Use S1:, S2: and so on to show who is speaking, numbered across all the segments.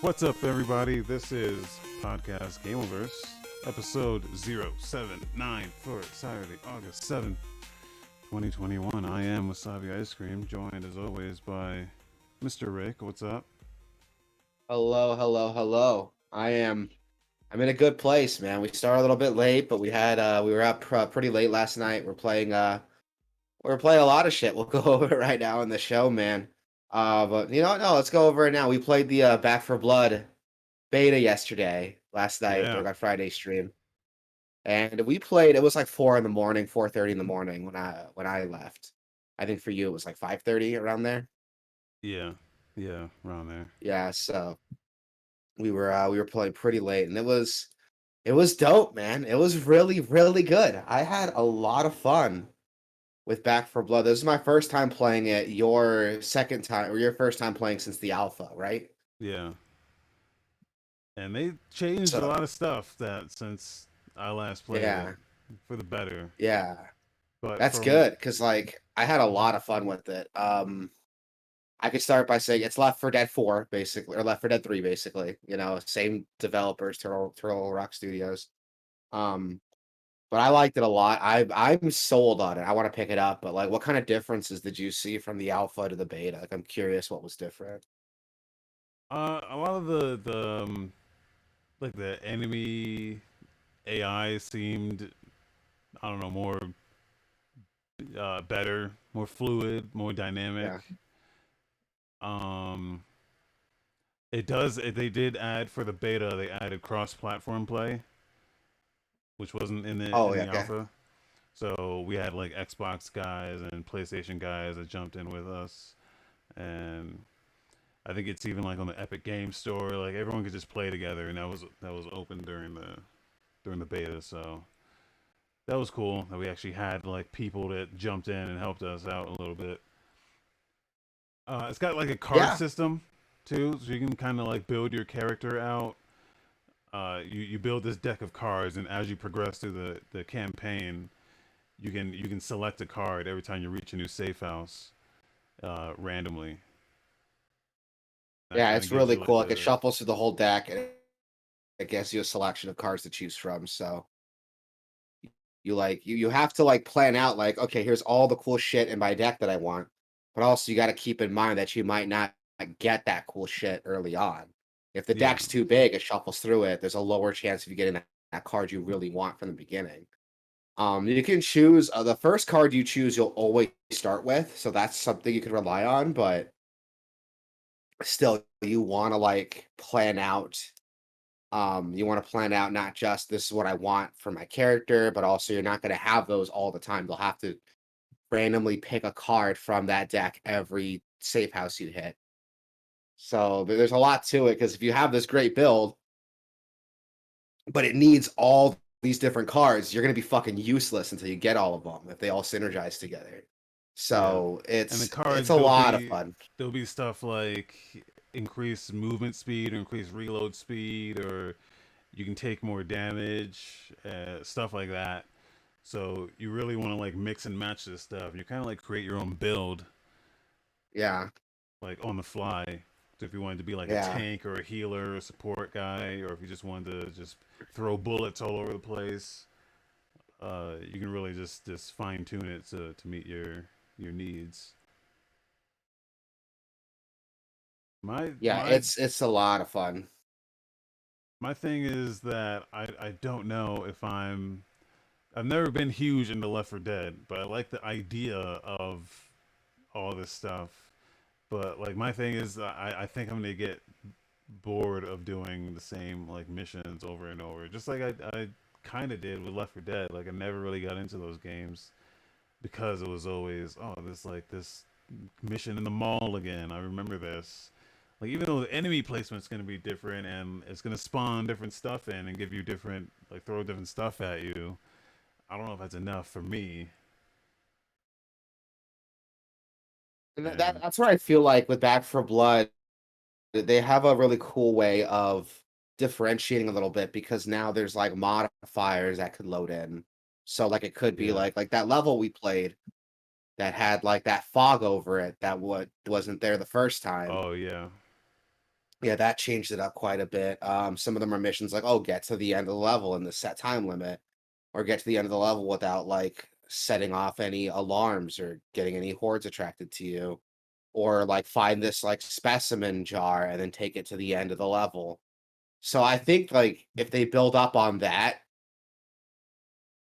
S1: What's up, everybody? This is podcast Gameoverse, episode 079 for Saturday, August 7th, 2021. I am Wasabi Ice Cream, joined as always by Mr. Rick. What's up?
S2: Hello, hello, hello. I'm in a good place, man. We started a little bit late, but we were up pretty late last night. We're playing a lot of shit. We'll go over it right now in the show, man. But you know what? No, let's go over it now. We played the Back for Blood beta last night
S1: Yeah,
S2: during our Friday stream. And we played, it was like 4 in the morning, 4:30 in the morning when I left. I think for you it was like 5:30 around there.
S1: yeah, yeah, around there.
S2: Yeah, so we were playing pretty late and it was dope, man. It was really, really good. I had a lot of fun with Back for Blood. This is my first time playing it, your second time or your first time playing since the alpha, right?
S1: Yeah, and they changed a
S2: So
S1: lot of stuff that since I last played it
S2: yeah,
S1: for the better.
S2: yeah.
S1: But
S2: That's
S1: from
S2: good because like I had a lot of fun with it. I could start by saying it's Left 4 Dead 4, basically, or Left 4 Dead 3, basically. You know, same developers, Turtle Rock Studios. Um, But I liked it a lot. I'm sold on it. I want to pick it up, but like, what kind of differences did you see from the alpha to the beta? Like, I'm curious what was different.
S1: a lot of the like the enemy AI seemed, I don't know, more better, more fluid, more dynamic.
S2: Yeah.
S1: Um, it does. They did add for the beta. They added cross-platform play, which wasn't in the
S2: Oh yeah. Okay.
S1: alpha. So we had like Xbox guys and PlayStation guys that jumped in with us, and I think it's even like on the Epic Game Store. Like everyone could just play together, and that was open during the beta. So that was cool that we actually had like people that jumped in and helped us out a little bit. It's got like a card
S2: Yeah.
S1: system too, so you can kind of like build your character out. You build this deck of cards, and as you progress through the campaign, you can select a card every time you reach a new safe house, randomly. That
S2: Yeah.
S1: kind of
S2: It's
S1: gives
S2: really
S1: you like
S2: cool. Like, it
S1: the
S2: shuffles through the whole deck and it gives you a selection of cards to choose from. So you have to like plan out like, okay, here's all the cool shit in my deck that I want, but also you got to keep in mind that you might not get that cool shit early on. If the
S1: yeah
S2: deck's too big, it shuffles through it. There's a lower chance of you getting that card you really want from the beginning. You can choose the first card you choose, you'll always start with, so that's something you can rely on. But still, you want to like plan out. You want to plan out not just this is what I want for my character, but also you're not going to have those all the time. You'll have to randomly pick a card from that deck every safe house you hit. So there's a lot to it because if you have this great build, but it needs all these different cards, you're going to be fucking useless until you get all of them if they all synergize together.
S1: yeah.
S2: So
S1: And the
S2: it's
S1: cards
S2: a lot of fun.
S1: there'll be stuff like increased movement speed or increased reload speed, or you can take more damage, stuff like that. So you really want to like mix and match this stuff. You kind of like create your own build,
S2: Yeah,
S1: like on the fly. So if you wanted to be like a
S2: yeah.
S1: tank or a healer or a support guy, or if you just wanted to just throw bullets all over the place, you can really just fine tune it to meet your needs. My
S2: Yeah,
S1: my
S2: it's a lot of fun.
S1: my thing is that I don't know if I've never been huge into Left 4 Dead, but I like the idea of all this stuff. But like my thing is, I think I'm gonna get bored of doing the same like missions over and over. Just like I kind of did with Left 4 Dead. Like I never really got into those games because it was always, oh, this mission in the mall again. I remember this. Like even though the enemy placement's gonna be different and it's gonna spawn different stuff in and give you different, like throw different stuff at you. I don't know if that's enough for me.
S2: And
S1: And
S2: that's what I feel like with Back for Blood. They have a really cool way of differentiating a little bit because now there's like modifiers that could load in. So like it could be
S1: yeah,
S2: like that level we played that had like that fog over it that wasn't there the first time.
S1: oh yeah,
S2: Yeah, that changed it up quite a bit. Some of them are missions like, oh, get to the end of the level in the set time limit, or get to the end of the level without like setting off any alarms or getting any hordes attracted to you, or like find this like specimen jar and then take it to the end of the level. So I think like if they build up on that,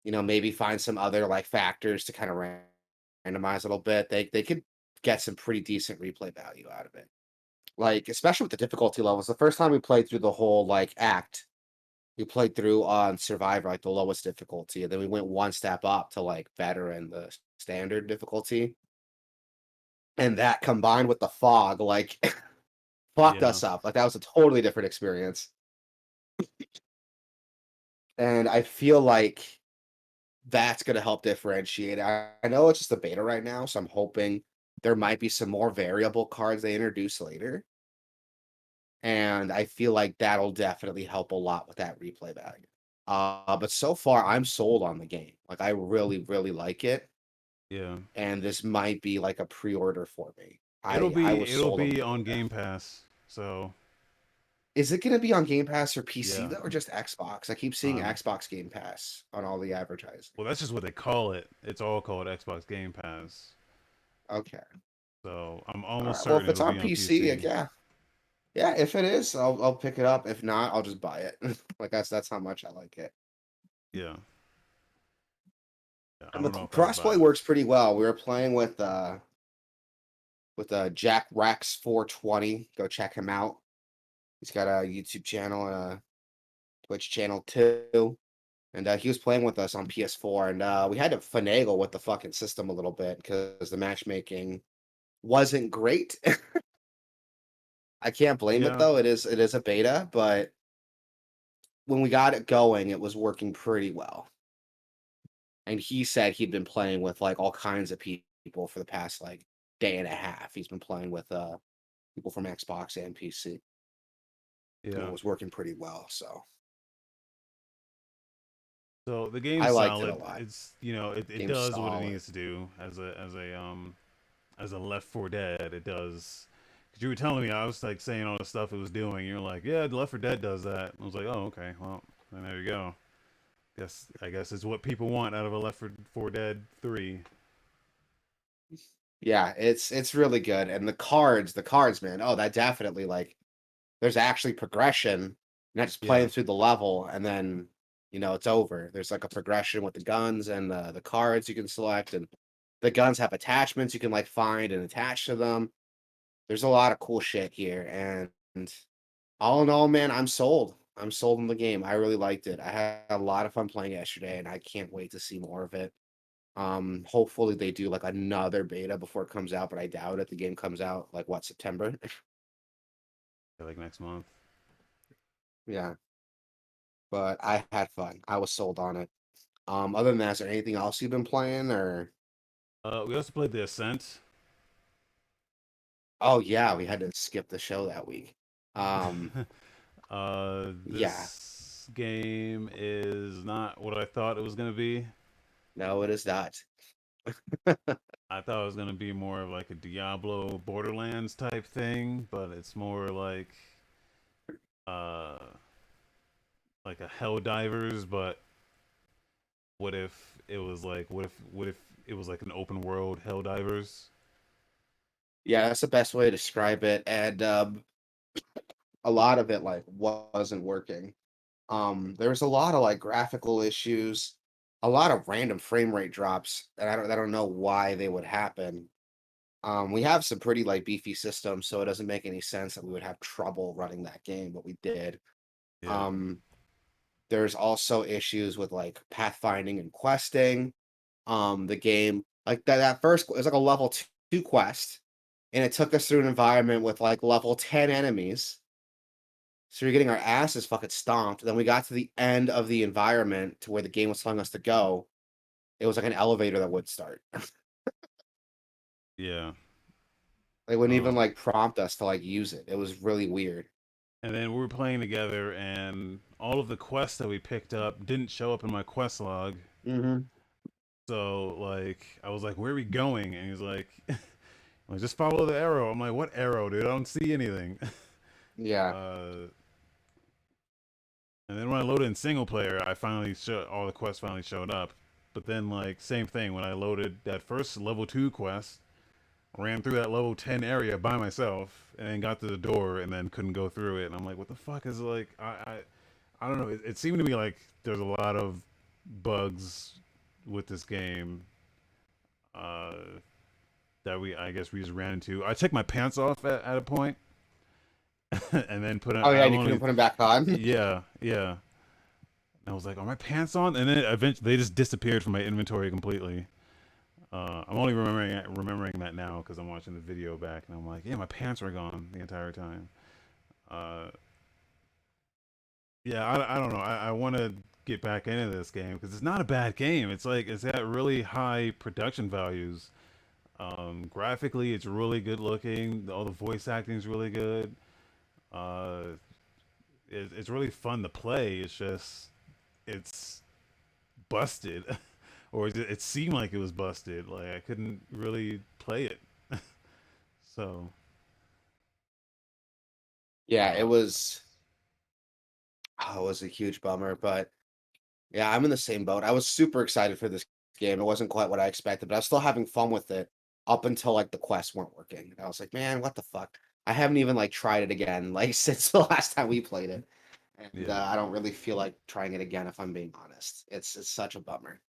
S2: maybe find some other like factors to kind of randomize a little bit, they could get some pretty decent replay value out of it. Like, especially with the difficulty levels. The first time we played through the whole like act, we played through on Survivor, like the lowest difficulty, and then we went one step up to like veteran, the standard difficulty. And that combined with the fog, like fucked
S1: Yeah.
S2: us up. Like that was a totally different experience. And I feel like that's gonna help differentiate. I know it's just a beta right now, so I'm hoping there might be some more variable cards they introduce later. And I feel like that'll definitely help a lot with that replay value. But so far, I'm sold on the game. Like, I really, really like it,
S1: Yeah.
S2: and this might be like a pre-order for me.
S1: It'll
S2: I
S1: be
S2: was
S1: it'll
S2: sold on the
S1: be on
S2: beta.
S1: Game Pass. So
S2: Is it gonna be on Game Pass or PC
S1: yeah.
S2: though, or just Xbox? I keep seeing
S1: Um.
S2: Xbox Game Pass on all the advertising.
S1: Well, that's just what they call it. It's all called Xbox Game Pass.
S2: Okay.
S1: So I'm
S2: All
S1: almost
S2: right. Well,
S1: certain
S2: if it's
S1: it'll
S2: on
S1: be on
S2: PC,
S1: PC.
S2: like, yeah, yeah. If it is, I'll pick it up. If not, I'll just buy it. Like that's how much I like it.
S1: Yeah. Yeah. I
S2: And the
S1: don't know if I'd buy
S2: crossplay
S1: it.
S2: works pretty well. We were playing with Jack Rex 420. Go check him out. He's got a YouTube channel and a Twitch channel too. And he was playing with us on PS4, and we had to finagle with the fucking system a little bit because the matchmaking wasn't great. I can't blame it
S1: Yeah.
S2: though. It is a beta, but when we got it going, it was working pretty well. And he said he'd been playing with like all kinds of people for the past like day and a half. He's been playing with people from Xbox and PC. And it
S1: Yeah.
S2: was working pretty well. So
S1: So the
S2: I
S1: game's
S2: liked it a
S1: solid.
S2: lot.
S1: It's it
S2: Game's
S1: does what it
S2: solid.
S1: needs to do as a Left 4 Dead. It does. Cause you were telling me I was like saying all the stuff it was doing. You're like, yeah, the Left 4 Dead does that. I was like, oh, okay, well, then there you go. I guess it's what people want out of a Left 4 Dead 3.
S2: Yeah, it's really good. And the cards, man. Oh, that definitely like there's actually progression, not just
S1: Yeah,
S2: playing through the level and then it's over. There's like a progression with the guns and the cards you can select, and the guns have attachments you can like find and attach to them. There's a lot of cool shit here, and all in all, man, I'm sold. I'm sold on the game. I really liked it. I had a lot of fun playing yesterday, and I can't wait to see more of it. Hopefully they do like another beta before it comes out, but I doubt it. The game comes out like what, September?
S1: like next month.
S2: Yeah, but I had fun. I was sold on it. Other than that, is there anything else you've been playing or?
S1: We also played the Ascent.
S2: Oh yeah, we had to skip the show that week. Um, yeah,
S1: This game is not what I thought it was gonna be.
S2: no, it is not.
S1: I thought it was gonna be more of like a Diablo Borderlands type thing, but it's more uh like a Helldivers, but what if it was like an open world Helldivers?
S2: Yeah, that's the best way to describe it. And a lot of it like wasn't working. There was a lot of like graphical issues, a lot of random frame rate drops, and I don't know why they would happen. We have some pretty like beefy systems, so it doesn't make any sense that we would have trouble running that game, but we did.
S1: Yeah.
S2: Um, there's also issues with like pathfinding and questing. The game like that first it was like a level two quest, and it took us through an environment with like level 10 enemies. So you're getting our asses fucking stomped. Then we got to the end of the environment to where the game was telling us to go. It was like an elevator that would start.
S1: Yeah.
S2: They wouldn't even
S1: Um
S2: like prompt us to like use it. It was really weird.
S1: and then we were playing together and all of the quests that we picked up didn't show up in my quest log.
S2: Hmm.
S1: So like I was like, "Where are we going?" And he's like, "Just follow the arrow." I'm like, "What arrow, dude? I don't see anything."
S2: Yeah.
S1: Uh, and then when I loaded in single player, all the quests finally showed up. But then like same thing when I loaded that first level 2 quest, ran through that level 10 area by myself, and then got to the door and then couldn't go through it. And I'm like, what the fuck is like I don't know. It seemed to me like there's a lot of bugs with this game uh, that I guess we just ran into. I took my pants off at a point, and then put it.
S2: Oh
S1: I
S2: yeah, and you couldn't
S1: only
S2: put them back on.
S1: yeah. And I was like, are my pants on? And then eventually they just disappeared from my inventory completely. I'm only remembering that now because I'm watching the video back, and I'm like, yeah, my pants were gone the entire time. Uh, yeah, I don't know. I want to get back into this game because it's not a bad game. It's like it's got really high production values. Graphically, it's really good looking. All the voice acting is really good. Uh, it's really fun to play. It's just it's busted, or it seemed like it was busted. Like I couldn't really play it. So,
S2: Yeah,
S1: uh,
S2: it was a huge bummer, but yeah, I'm in the same boat. I was super excited for this game. It wasn't quite what I expected, but I was still having fun with it up until like the quests weren't working. And I was like, man, what the fuck? I haven't even like tried it again like since the last time we played it. And
S1: yeah.
S2: I don't really feel like trying it again if I'm being honest. It's such a bummer.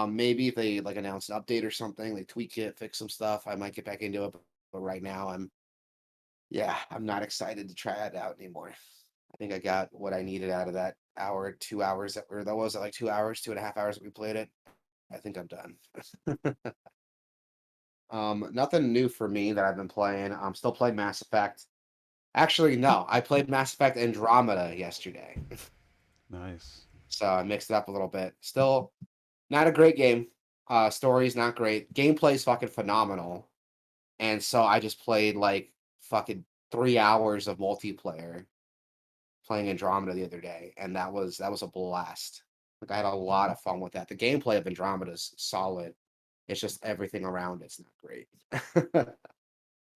S2: Maybe if they like announce an update or something, they tweak it, fix some stuff, I might get back into it. But right now I'm not excited to try it out anymore. I think I got what I needed out of that hour, 2 hours that was it like 2 hours, 2.5 hours that we played it. I think I'm done. Nothing new for me that I've been playing. I'm still playing Mass Effect. Actually, no, I played Mass Effect Andromeda yesterday.
S1: Nice.
S2: So I mixed it up a little bit. Still not a great game. Story's not great. Gameplay's fucking phenomenal. And so I just played like fucking 3 hours of multiplayer playing Andromeda the other day, and that was a blast. Like I had a lot of fun with that. The gameplay of Andromeda is solid. It's just everything around it's not great.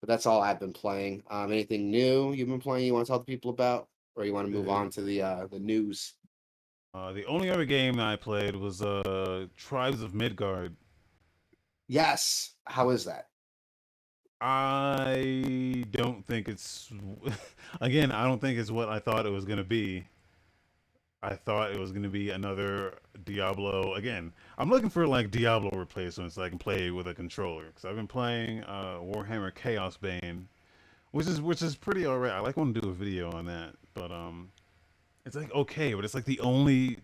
S2: But that's all I've been playing. Anything new you've been playing you want to tell the people about, or you want to move
S1: Uh,
S2: on to the news?
S1: the only other game I played was Tribes of Midgard.
S2: Yes. How is that?
S1: I don't think it's again, I don't think it's what I thought it was going to be. I thought it was going to be another Diablo. Again, I'm looking for like Diablo replacements that I can play with a controller cuz I've been playing Warhammer Chaos Bane, which is pretty alright. I like want to do a video on that. But it's like okay, but it's like the only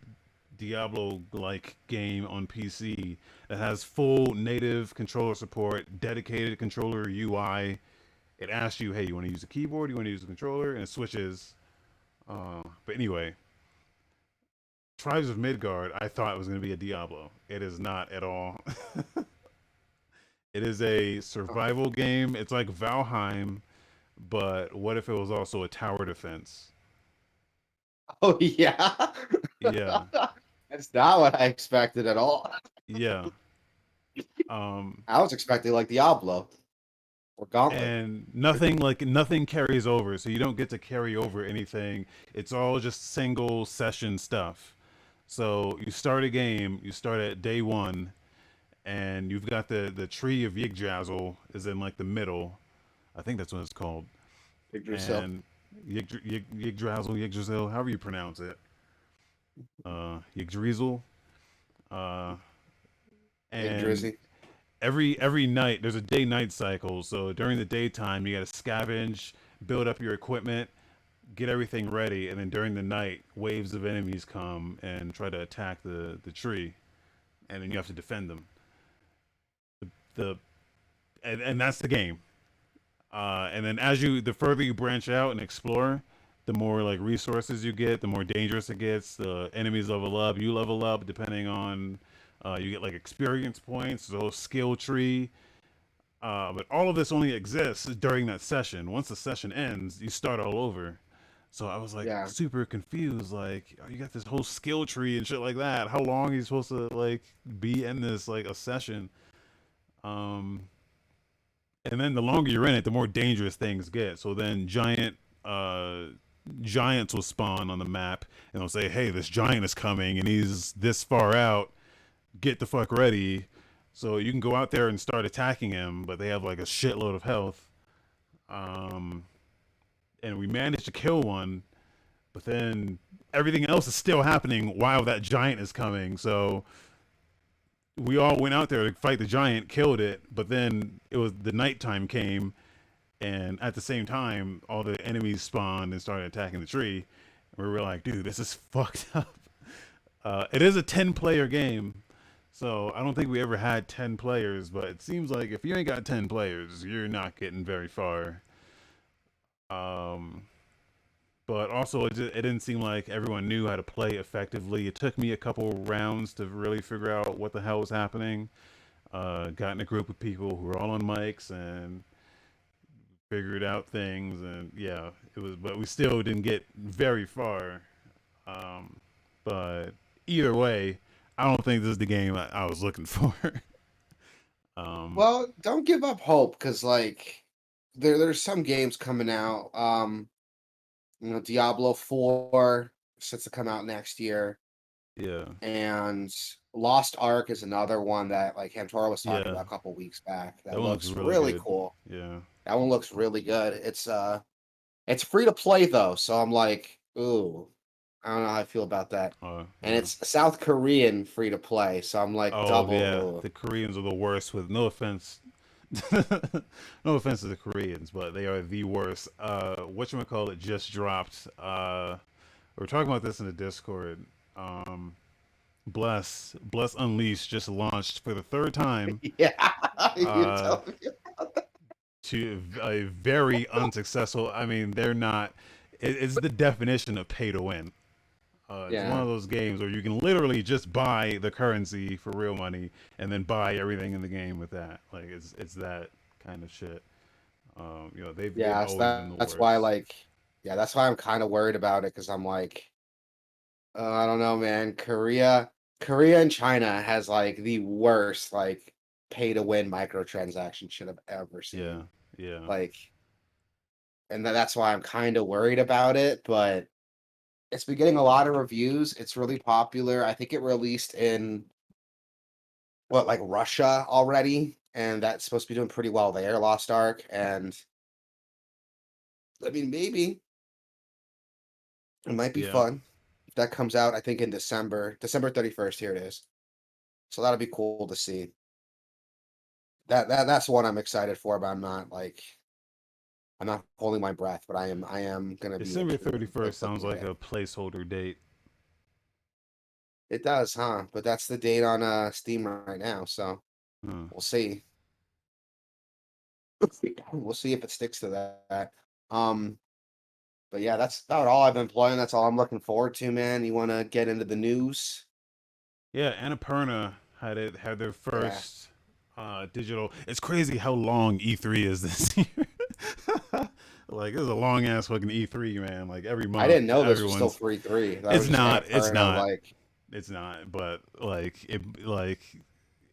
S1: Diablo like game on PC that has full native controller support, dedicated controller UI. It asks you, hey, you want to use a keyboard, you want to use a controller, and it switches. But anyway, Tribes of Midgard, I thought it was going to be a Diablo. It is not at all. It is a survival game. It's like Valheim, but what if it was also a tower defense?
S2: Oh yeah.
S1: Yeah,
S2: That's not what I expected at all.
S1: yeah. Um,
S2: I was expecting like Diablo or Gauntlet.
S1: and nothing carries over, so you don't get to carry over anything. It's all just single session stuff. So you start a game, you start at day one, and you've got the tree of Yggdrasil is in like the middle. I think that's what it's called.
S2: Yggdrasil.
S1: And Yggdrasil, however you pronounce it, Yggdrasil. Uh, and
S2: Yggdrasil.
S1: every night there's a day night cycle. So during the daytime you got to scavenge, build up your equipment, get everything ready, and then during the night waves of enemies come and try to attack the tree, and then you have to defend them. The and that's the game. And then the further you branch out and explore, the more like resources you get, the more dangerous it gets. The enemies level up, you level up, depending on you get like experience points, the whole skill tree. But all of this only exists during that session. Once the session ends, you start all over. So I was like
S2: Yeah.
S1: super confused. Like, oh, you got this whole skill tree and shit like that. How long are you supposed to like be in this like a session? Um, and then the longer you're in it, the more dangerous things get. So then giant giants will spawn on the map, and they'll say, "Hey, this giant is coming, and he's this far out. Get the fuck ready." So you can go out there and start attacking him, but they have like a shitload of health. Um, and we managed to kill one, but then everything else is still happening while that giant is coming. So we all went out there to fight the giant, killed it, but then it was the nighttime came, and at the same time, all the enemies spawned and started attacking the tree. And we were like, dude, this is fucked up. It is a 10-player game, so I don't think we ever had 10 players, but it seems like if you ain't got 10 players, you're not getting very far. Um, but also, it didn't seem like everyone knew how to play effectively. It took me a couple rounds to really figure out what the hell was happening. Got in a group of people who were all on mics and figured out things, and yeah, it was. But we still didn't get very far. Um, but either way, I don't think this is the game I was looking for. um,
S2: Well, don't give up hope because like there's some games coming out. Diablo 4 sets to come out next year,
S1: yeah,
S2: and Lost Ark is another one that like Hamtora was talking
S1: yeah,
S2: about a couple weeks back.
S1: that
S2: That
S1: one looks
S2: looks
S1: really
S2: really
S1: good.
S2: cool.
S1: Yeah,
S2: That one looks really good. It's free to play though, so I'm like, ooh, I don't know how I feel about that. And
S1: yeah.
S2: it's South Korean free to play, so I'm like
S1: Oh yeah,
S2: double.
S1: the Koreans are the worst. With no offense, no offense to the Koreans, but they are the worst. Whatchamacallit just dropped. We were talking about this in the Discord. Um, Bless Unleashed just launched for the third time.
S2: Yeah, you
S1: Uh,
S2: tell me.
S1: to a very unsuccessful. I mean, they're not. It's the definition of pay to win. It's one
S2: Yeah,
S1: of those games where you can literally just buy the currency for real money and then buy everything in the game with that. Like it's that kind of shit. They've
S2: yeah. So
S1: always been the
S2: that's why
S1: worst.
S2: like, yeah, that's why I'm kind of worried about it because I'm like, I don't know, man. Korea and China has like the worst like pay to win microtransaction shit I've ever
S1: Yeah,
S2: seen.
S1: yeah,
S2: Like, and that's why I'm kind of worried about it. But it's been getting a lot of reviews. It's really popular. I think it released in what like Russia already, and that's supposed to be doing pretty well there. Lost Ark, and I mean maybe it might be
S1: yeah.
S2: fun. That comes out, I think, in December 31st. Here it is. So that'll be cool to see. That's what I'm excited for, but I'm not holding my breath, but I am gonna be
S1: December
S2: like
S1: 31st sounds
S2: looking at
S1: like
S2: it.
S1: a placeholder date.
S2: It does, huh? But that's the date on Steam right now, so
S1: Huh.
S2: we'll see. We'll see if it sticks to that. Um, but yeah, that's about all I've been playing. That's all I'm looking forward to, man. You want to get into the news?
S1: Yeah, Annapurna had their
S2: Yeah,
S1: first digital. It's crazy how long E3 is this year. Like it was a long ass fucking E3, man. Like every
S2: I
S1: month,
S2: didn't know this was still
S1: everyone's.
S2: 3-3. That was
S1: It's
S2: just
S1: not. It's
S2: Annapurna,
S1: not.
S2: like,
S1: It's not. But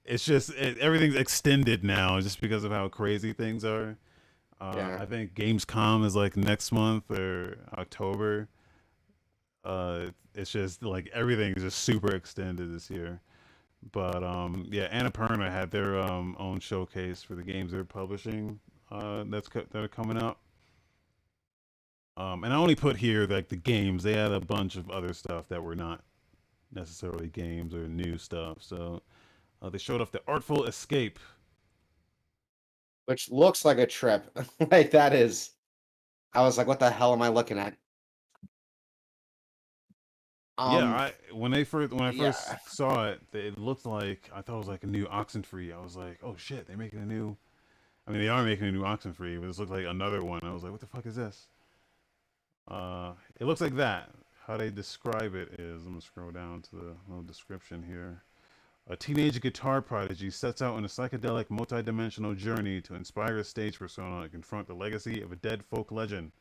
S1: it's just everything's extended now just because of how crazy things are.
S2: yeah.
S1: I think Gamescom is like next month or October. It's just like everything is just super extended this year. But yeah, Annapurna had their own showcase for the games they're publishing. That are coming out. And I only put here like the games. They had a bunch of other stuff that were not necessarily games or new stuff. So they showed off the Artful Escape.
S2: Which looks like a trip. Like that is. I was like, what the hell am I looking at?
S1: Yeah,
S2: Um,
S1: when I
S2: yeah,
S1: first saw it, it looked like I thought it was like a new Oxenfree. I was like, oh shit, they're making a new. I mean, they are making a new Oxenfree, but this looked like another one. I was like, what the fuck is this? It looks like that. How they describe it is, I'm gonna scroll down to the little description here. A teenage guitar prodigy sets out on a psychedelic, multi-dimensional journey to inspire a stage persona and confront the legacy of a dead folk legend.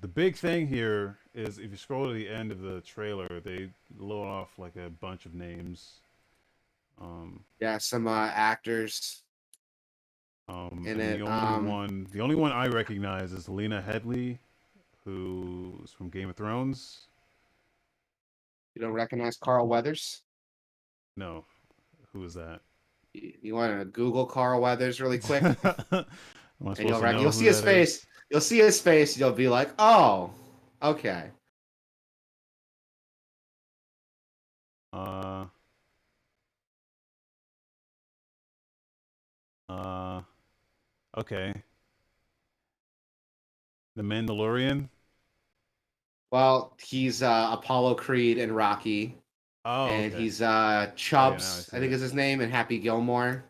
S1: The big thing here is if you scroll to the end of the trailer, they load off like a bunch of names. Um,
S2: yeah, some actors. in
S1: And
S2: it.
S1: the only one I recognize is Lena Headey, who's from Game of Thrones.
S2: You don't recognize Carl Weathers?
S1: No, who is that?
S2: You want to Google Carl Weathers really quick,
S1: Am I
S2: and
S1: supposed to know
S2: you'll
S1: who
S2: see his
S1: that
S2: face.
S1: is?
S2: You'll see his face. You'll be like, oh, okay.
S1: Uh, uh, okay. The Mandalorian.
S2: Well, he's Apollo Creed and Rocky,
S1: Oh,
S2: and
S1: okay.
S2: he's
S1: Oh yeah, now I
S2: Chubbs,
S1: see
S2: I think
S1: it.
S2: is his name, and Happy Gilmore.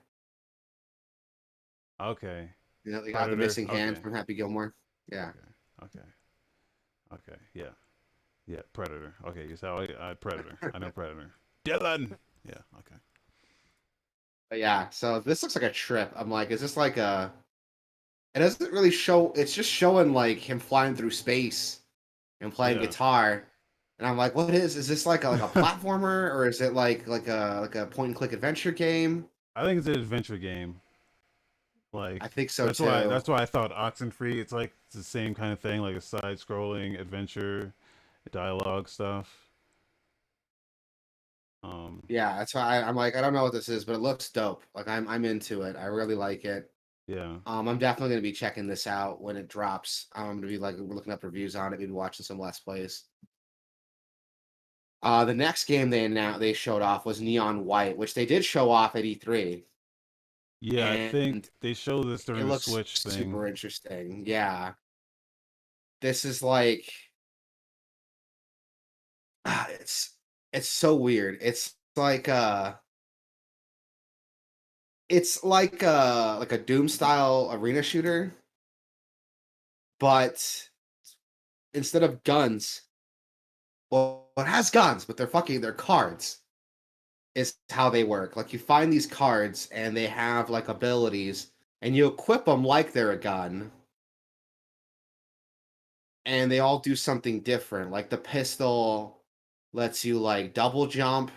S1: Okay.
S2: You know, the guy with the
S1: Predator.
S2: missing hand
S1: Okay.
S2: from Happy Gilmore. Yeah.
S1: Okay. Okay. Okay. Yeah. Yeah. Predator. Okay. You saw Predator. I know Predator. Dylan. Yeah. Okay.
S2: But yeah, so this looks like a trip. I'm like, is this like a? It doesn't really show. It's just showing like him flying through space and playing
S1: Yeah.
S2: guitar, and I'm like, what is? Is this like a platformer or is it like a point and click adventure game?
S1: I think it's an adventure game.
S2: I
S1: Like
S2: think so too.
S1: that's why I thought Oxenfree. It's the same kind of thing, like a side-scrolling adventure, dialogue stuff. Um.
S2: Yeah, that's why I'm like, I don't know what this is, but it looks dope. Like I'm into it. I really like it.
S1: Yeah.
S2: I'm definitely gonna be checking this out when it drops. I'm gonna be like looking up reviews on it, maybe watching some Let's Plays. The next game they showed off was Neon White, which they did show off at E3,
S1: Yeah. I think
S2: and
S1: they show this
S2: it
S1: during the
S2: looks
S1: Switch thing.
S2: super interesting. Yeah, this is like it's so weird. It's like a Doom style arena shooter, but instead of guns, well, it has guns, but they're cards. Is how they work. Like you find these cards and they have like abilities and you equip them like they're a gun and they all do something different. Like the pistol lets you like double jump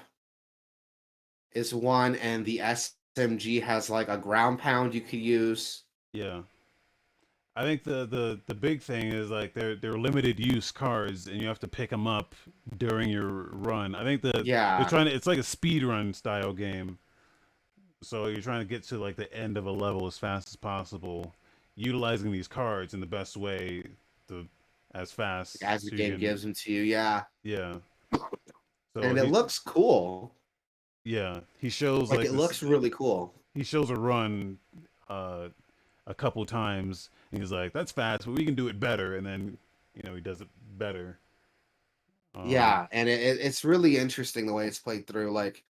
S2: is one and the SMG has like a ground pound you could use.
S1: Yeah. I think the big thing is like they're limited use cards and you have to pick them up during your run. I think they're
S2: Yeah,
S1: trying to, it's like a speed run style game. So you're trying to get to like the end of a level as fast as possible, utilizing these cards in the best way to as fast
S2: as the
S1: so you
S2: game
S1: can,
S2: gives them to you, yeah.
S1: yeah. So
S2: And it looks cool.
S1: he shows
S2: Like
S1: like
S2: it
S1: this,
S2: looks really cool.
S1: he shows a run uh a couple times and he's like, that's fast, but we can do it better, and then he does it better. um
S2: Yeah, and it's really interesting the way it's played through. Like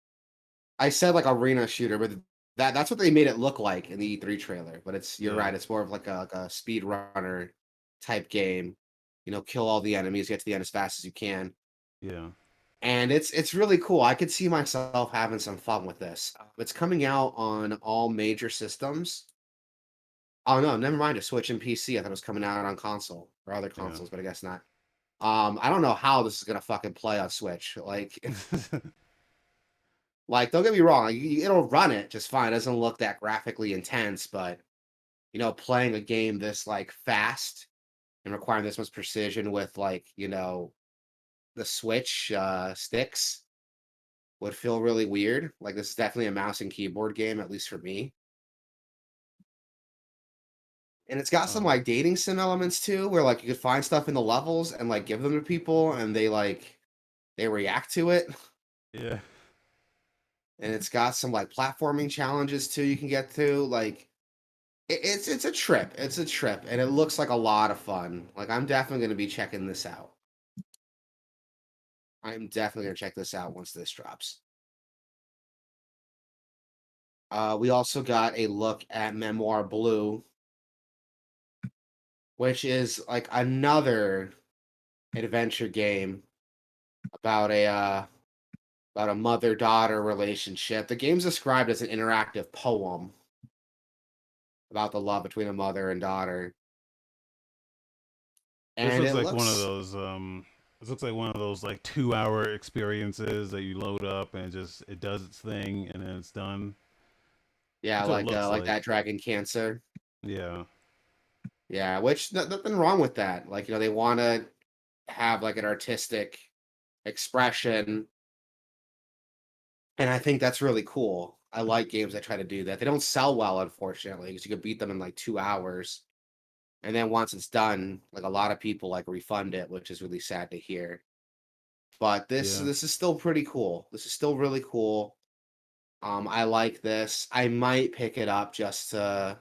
S2: I said like arena shooter, but that's what they made it look like in the E3 trailer. But you're
S1: yeah,
S2: right, it's more of like a speed runner type game. You know, kill all the enemies, get to the end as fast as you can.
S1: yeah,
S2: And it's really cool. I could see myself having some fun with this. It's coming out on all major systems. Oh no, never mind. A Switch and PC. I thought it was coming out on console or other
S1: yeah.
S2: consoles, but I guess not. I don't know how this is gonna fucking play on Switch. Like, don't get me wrong, like, it'll run it just fine. It doesn't look that graphically intense, but playing a game this like fast and requiring this much precision with like, the Switch sticks would feel really weird. Like this is definitely a mouse and keyboard game, at least for me. And it's got some
S1: um
S2: like dating sim elements too, where like you could find stuff in the levels and like give them to people and they react to it.
S1: yeah.
S2: And it's got some like platforming challenges too you can get to. Like it's a trip. It's a trip, and it looks like a lot of fun. Like I'm definitely going to be checking this out. I'm definitely going to check this out once this drops. We also got a look at Memoir Blue, which is like another adventure game about a mother-daughter relationship. The game's described as an interactive poem about the love between a mother and daughter,
S1: This
S2: and
S1: looks
S2: it
S1: like one of
S2: looks
S1: those this looks like one of those like 2 hour experiences that you load up and it does its thing and then it's done.
S2: Yeah,
S1: That's what it looks
S2: like
S1: like.
S2: that Dragon Cancer.
S1: Yeah,
S2: Yeah, which nothing wrong with that. Like, they want to have like an artistic expression, and I think that's really cool. I like games that try to do that. They don't sell well, unfortunately, because you could beat them in like 2 hours, and then once it's done, like a lot of people like refund it, which is really sad to hear. But
S1: yeah.
S2: this is still pretty cool. This is still really cool. I like this. I might pick it up just to,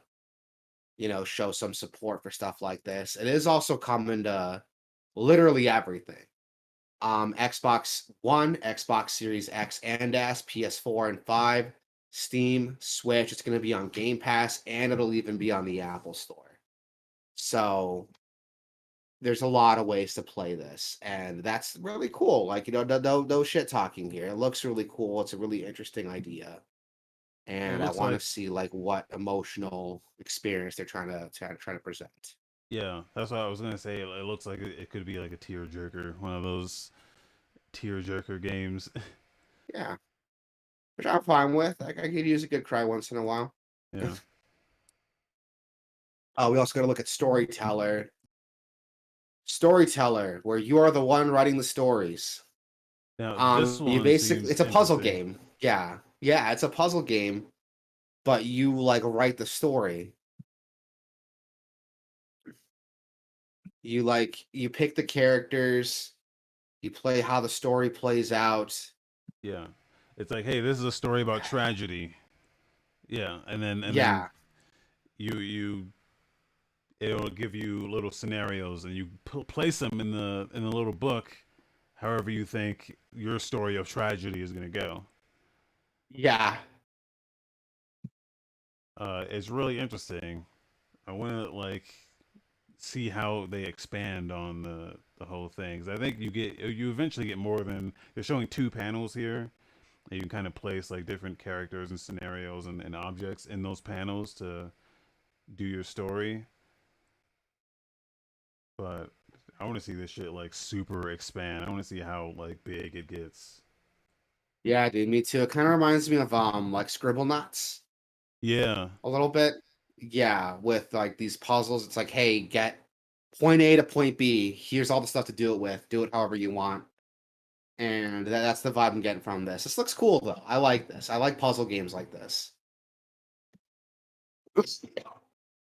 S2: show some support for stuff like this. It is also coming to literally everything. Xbox One, Xbox Series X and S, PS4 and 5, Steam, Switch. It's going to be on Game Pass, and it'll even be on the Apple Store. So there's a lot of ways to play this, and that's really cool. Like, no shit talking here. It looks really cool. It's a really interesting idea,
S1: It
S2: and I
S1: looks
S2: want to
S1: like
S2: see like what emotional experience they're trying to present.
S1: yeah. That's what I was gonna say. It looks like it could be like a tear jerker, one of those tear jerker games.
S2: Yeah, which I'm fine with. I could use a good cry once in a while.
S1: Yeah.
S2: We also got to look at Storyteller. Storyteller, where you are the one writing the stories.
S1: Now this
S2: You
S1: one
S2: basically
S1: seems
S2: it's a puzzle
S1: interesting.
S2: game. Yeah. Yeah, it's a puzzle game, but you like write the story. You pick the characters, you play how the story plays out.
S1: Yeah. It's like, hey, this is a story about tragedy. Yeah, and then
S2: Yeah.
S1: you it'll give you little scenarios and you place them in the little book however you think your story of tragedy is going to go.
S2: Yeah.
S1: It's really interesting. I want to like see how they expand on the whole thing. 'Cause I think you eventually get more than they're showing two panels here. And you can kind of place like different characters and scenarios and objects in those panels to do your story. But I want to see this shit like super expand. I want to see how like big it gets.
S2: Yeah, dude, me too. It kind of reminds me of like Scribble Knots
S1: Yeah,
S2: a little bit. Yeah, with like these puzzles, it's like, hey, get point A to point B. Here's all the stuff to do it with. Do it however you want. And that's the vibe I'm getting from this. This looks cool though. I like this. I like puzzle games like this.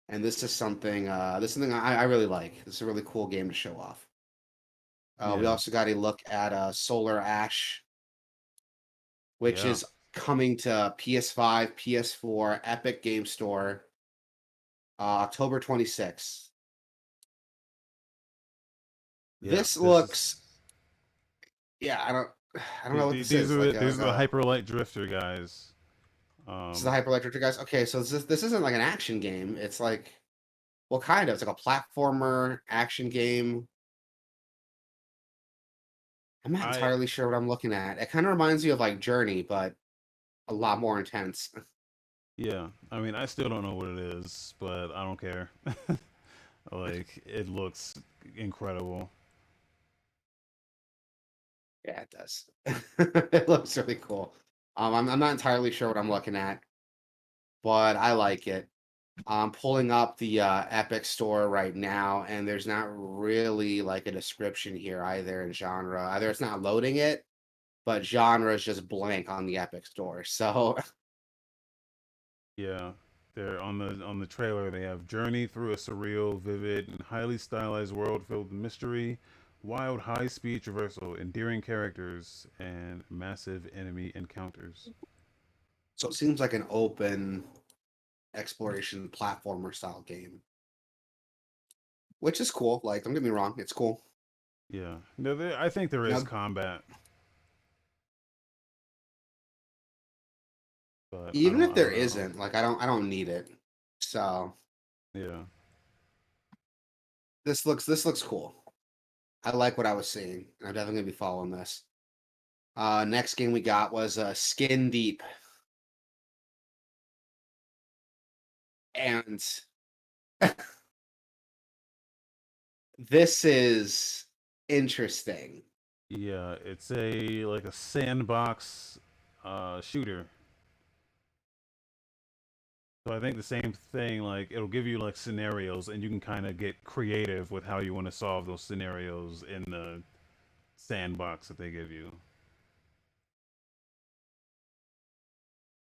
S2: And this is something I really like. This is a really cool game to show off. We
S1: yeah,
S2: also got a look at Solar Ash, which
S1: yeah,
S2: is coming to PS5, PS4, Epic Game Store, October 26th.
S1: yeah.
S2: This
S1: This is
S2: looks, yeah, I don't know what this
S1: these
S2: is.
S1: are these are the Hyperlight Drifter guys.
S2: This is the
S1: Um,
S2: Hyper Electric guys. Okay, so this isn't like an action game. It's like, well, kind of. It's like a platformer action game. I'm not
S1: I
S2: entirely sure what I'm looking at. It kind of reminds me of like Journey, but a lot more intense.
S1: yeah. I mean, I still don't know what it is, but I don't care. Like it looks incredible.
S2: Yeah, it does. It looks really cool. I'm not entirely sure what I'm looking at, but I like it. I'm pulling up the Epic Store right now, and there's not really like a description here either in genre. Either it's not loading it, but genre is just blank on the Epic Store. So
S1: Yeah, they're on the trailer. They have journey through a surreal, vivid, and highly stylized world filled with mystery, wild, high-speed traversal, endearing characters, and massive enemy encounters.
S2: so it seems like an open exploration platformer style game, which is cool. Like, don't get me wrong, it's cool.
S1: Yeah, no, I think there is
S2: Now,
S1: combat, but
S2: even if
S1: I
S2: there
S1: don't know.
S2: isn't, like, I don't need it. So
S1: Yeah,
S2: this looks cool. I like what I was seeing, and I'm definitely gonna be following this. Next game we got was Skin Deep, and this is interesting.
S1: yeah, it's a like a sandbox shooter. So I think the same thing, like it'll give you like scenarios, and you can kind of get creative with how you want to solve those scenarios in the sandbox that they give you.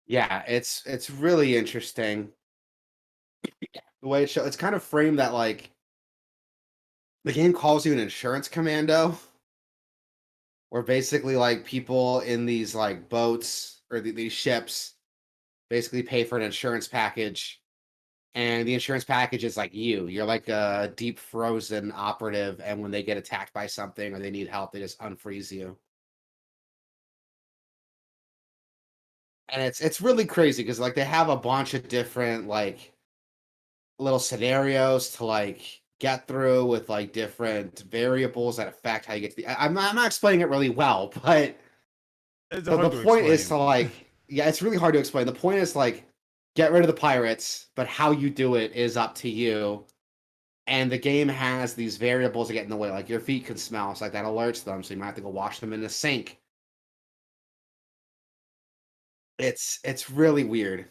S2: Yeah, it's really interesting the way it's kind of framed that like the game calls you an insurance commando, where basically like people in these like boats or these ships basically pay for an insurance package, and the insurance package is like you're like a deep frozen operative, and when they get attacked by something or they need help, they just unfreeze you. And it's really crazy because like they have a bunch of different like little scenarios to like get through with like different variables that affect how you get to I'm not explaining it really well, but
S1: It's
S2: the
S1: hard to
S2: point is to
S1: explain.
S2: like, yeah, it's really hard to explain. The point is like, get rid of the pirates, but how you do it is up to you. And the game has these variables that get in the way, like your feet can smell, so like that alerts them, so you might have to go wash them in the sink. It's really weird.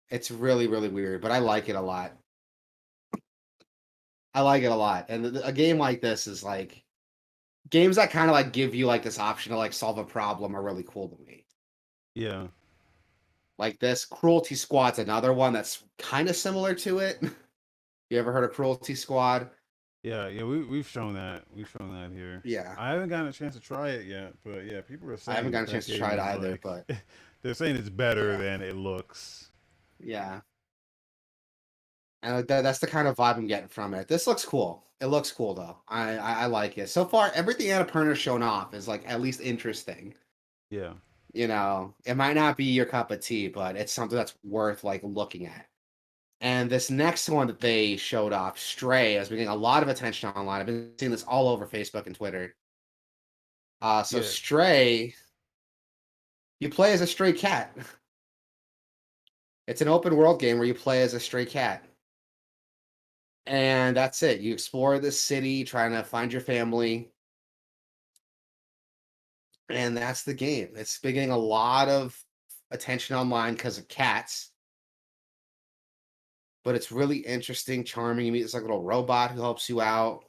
S2: It's really really weird, but I like it a lot. I like it a lot, and a game like this is like games that kind of like give you like this option to like solve a problem are really cool to me.
S1: Yeah,
S2: Like this, Cruelty Squad's another one that's kind of similar to it. You ever heard of Cruelty Squad?
S1: yeah. We've shown that here.
S2: Yeah.
S1: I haven't gotten a chance to try it yet, but yeah, people are
S2: I haven't
S1: saying
S2: gotten
S1: that
S2: a
S1: that
S2: chance to
S1: game
S2: try it
S1: is
S2: either,
S1: like,
S2: but
S1: they're saying it's better
S2: yeah.
S1: than it looks.
S2: Yeah. And that's the kind of vibe I'm getting from it. This looks cool. It looks cool though. I like it. So far, everything Annapurna's shown off is like at least interesting.
S1: Yeah,
S2: You know, it might not be your cup of tea, but it's something that's worth like looking at. And this next one that they showed off, Stray, has been getting a lot of attention online. I've been seeing this all over Facebook and Twitter. So
S1: yeah.
S2: Stray, you play as a stray cat. It's an open world game where you play as a stray cat. And that's it. You explore this city trying to find your family, and that's the game. It's been getting a lot of attention online because of cats, but it's really interesting, charming. You meet this like little robot who helps you out.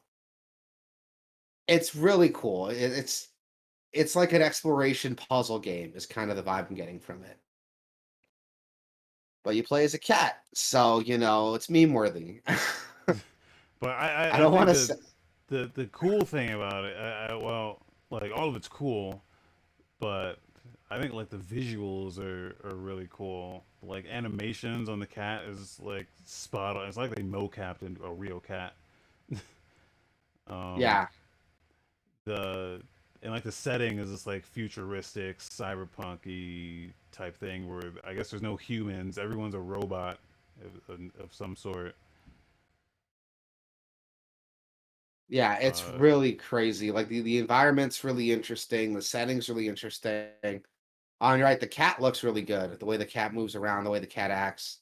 S2: It's really cool. It's like an exploration puzzle game. Is kind of the vibe I'm getting from it. But you play as a cat, so you know it's meme worthy.
S1: But
S2: I
S1: I
S2: don't want
S1: think
S2: to
S1: the
S2: say,
S1: the cool thing about it, well, like all of it's cool, but I think like the visuals are really cool. Like animations on the cat is like spot on. It's like they mocapped a real cat. Um,
S2: yeah.
S1: the and like the setting is this like futuristic cyberpunk-y type thing where I guess there's no humans. Everyone's a robot of some sort.
S2: Yeah, it's
S1: Uh,
S2: really crazy. Like the environment's really interesting, the setting's really interesting. On right, the cat looks really good. The way the cat moves around, the way the cat acts.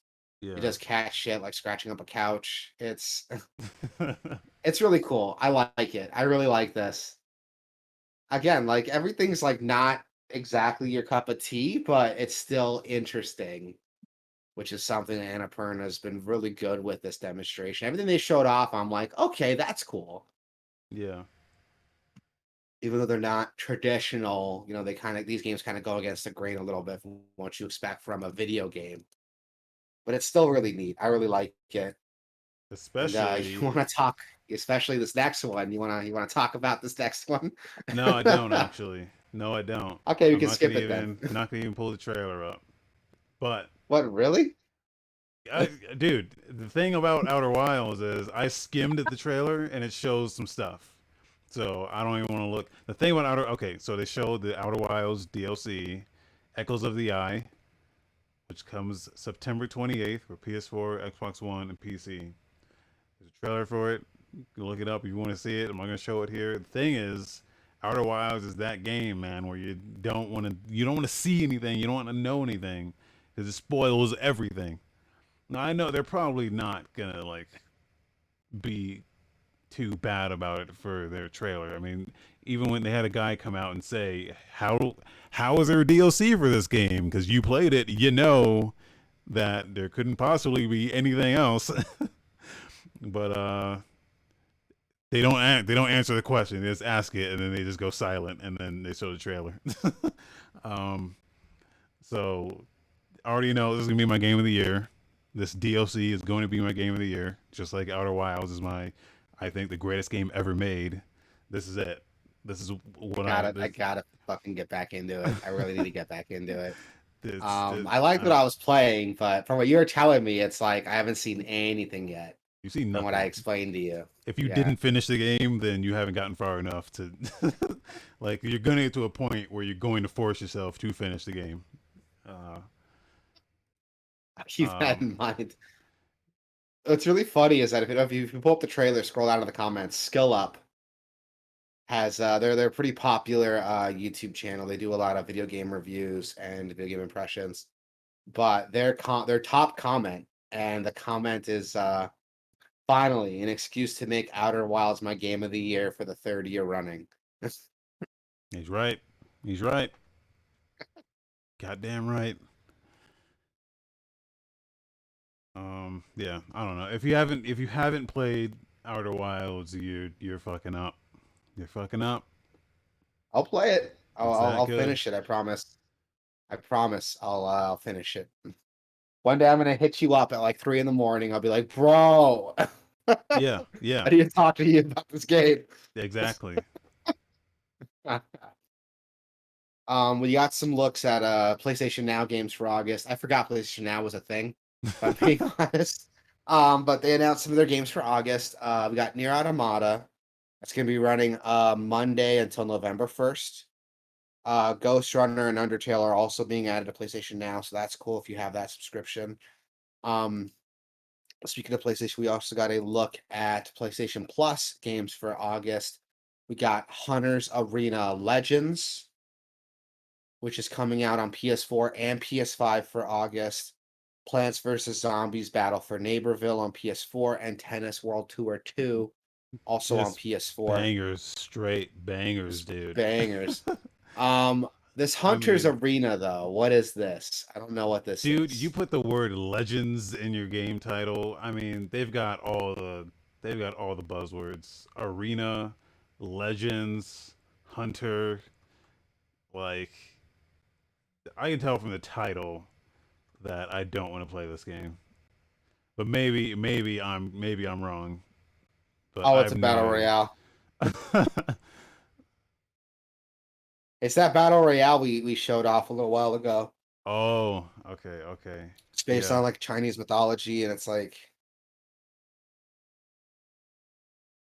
S2: It
S1: yeah.
S2: does cat shit like scratching up a couch. It's really cool. I like it. I really like this. Again, like everything's like not exactly your cup of tea, but it's still interesting, which is something that Annapurna has been really good with this demonstration. Everything they showed off, I'm like, okay, that's cool.
S1: Yeah.
S2: Even though they're not traditional, you know, they kind of these games kind of go against the grain a little bit from what you expect from a video game. But it's still really neat. I really like it. And you
S1: Especially
S2: want to talk, especially this next one. You want to talk about this next one?
S1: no, I don't actually. No, I don't.
S2: Okay, we
S1: I'm
S2: can
S1: not gonna
S2: skip it then.
S1: even not gonna even pull the trailer up. But
S2: What really?
S1: dude, the thing about Outer Wilds is I skimmed at the trailer and it shows some stuff. So I don't even want to look. The thing about okay, so they showed the Outer Wilds DLC, Echoes of the Eye, which comes September 28th for PS4, Xbox One, and PC. There's a trailer for it. You can look it up if you want to see it. I'm not gonna show it here. The thing is, Outer Wilds is that game, man, where you don't want to see anything, you don't want to know anything, because it spoils everything. Now I know they're probably not gonna like be too bad about it for their trailer. I mean, even when they had a guy come out and say, how is there a DLC for this game? Because you played it, you know that there couldn't possibly be anything else. But they don't answer the question. They just ask it and then they just go silent and then they show the trailer. um, so I already know this is gonna be my game of the year. This DLC is going to be my game of the year, just like Outer Wilds is my, I think, the greatest game ever made. This is it. This is what
S2: Got
S1: I
S2: it. I
S1: this
S2: gotta fucking get back into it. I really need to get back into it.
S1: this
S2: I liked what I was playing, but from what you were telling me, it's like I haven't seen anything yet
S1: you see
S2: from what I
S1: nothing.
S2: explained to you.
S1: If you
S2: Yeah.
S1: didn't finish the game, then you haven't gotten far enough to like you're gonna get to a point where you're going to force yourself to finish the game. Uh,
S2: Keep that
S1: um,
S2: in mind. What's really funny is that if you pull up the trailer, scroll down to the comments, Skill Up has they're a pretty popular YouTube channel. They do a lot of video game reviews and video game impressions. But their top comment, and the comment is finally an excuse to make Outer Wilds my game of the year for the third year running.
S1: he's right. He's right. Goddamn right. Yeah, I don't know. If you haven't played Outer Wilds, you're fucking up. You're fucking up.
S2: I'll play it.
S1: It's that
S2: I'll
S1: good.
S2: finish it. I promise. I promise. I'll finish it. One day I'm gonna hit you up at like 3 in the morning. I'll be like, bro,
S1: Yeah, yeah,
S2: I need to talk to you about this game.
S1: exactly.
S2: We got some looks at PlayStation Now games for August. I forgot PlayStation Now was a thing, if I'm being honest. But they announced some of their games for August. We got Near Automata. That's gonna be running Monday until November 1st. Ghost Runner and Undertale are also being added to PlayStation Now, so that's cool if you have that subscription. Um, Speaking of PlayStation, we also got a look at PlayStation Plus games for August. We got Hunter's Arena Legends, which is coming out on PS4 and PS5 for August. Plants vs. Zombies Battle for Neighborville on PS4 and Tennis World Tour 2 also on
S1: Just
S2: PS4.
S1: bangers, straight bangers,
S2: Just
S1: dude.
S2: bangers. This
S1: I
S2: Hunter's
S1: mean,
S2: Arena though, what is this? I don't know what this
S1: dude, you
S2: is.
S1: put the word legends in your game title. I mean, they've got all the buzzwords. Arena, legends, hunter, like I can tell from the title that I don't want to play this game. But maybe I'm wrong. But
S2: Oh,
S1: I
S2: it's
S1: have
S2: a
S1: no
S2: battle
S1: idea.
S2: royale. It's that battle royale we showed off a little while ago.
S1: Oh, okay, okay.
S2: It's based
S1: Yeah.
S2: on like Chinese mythology, and it's like,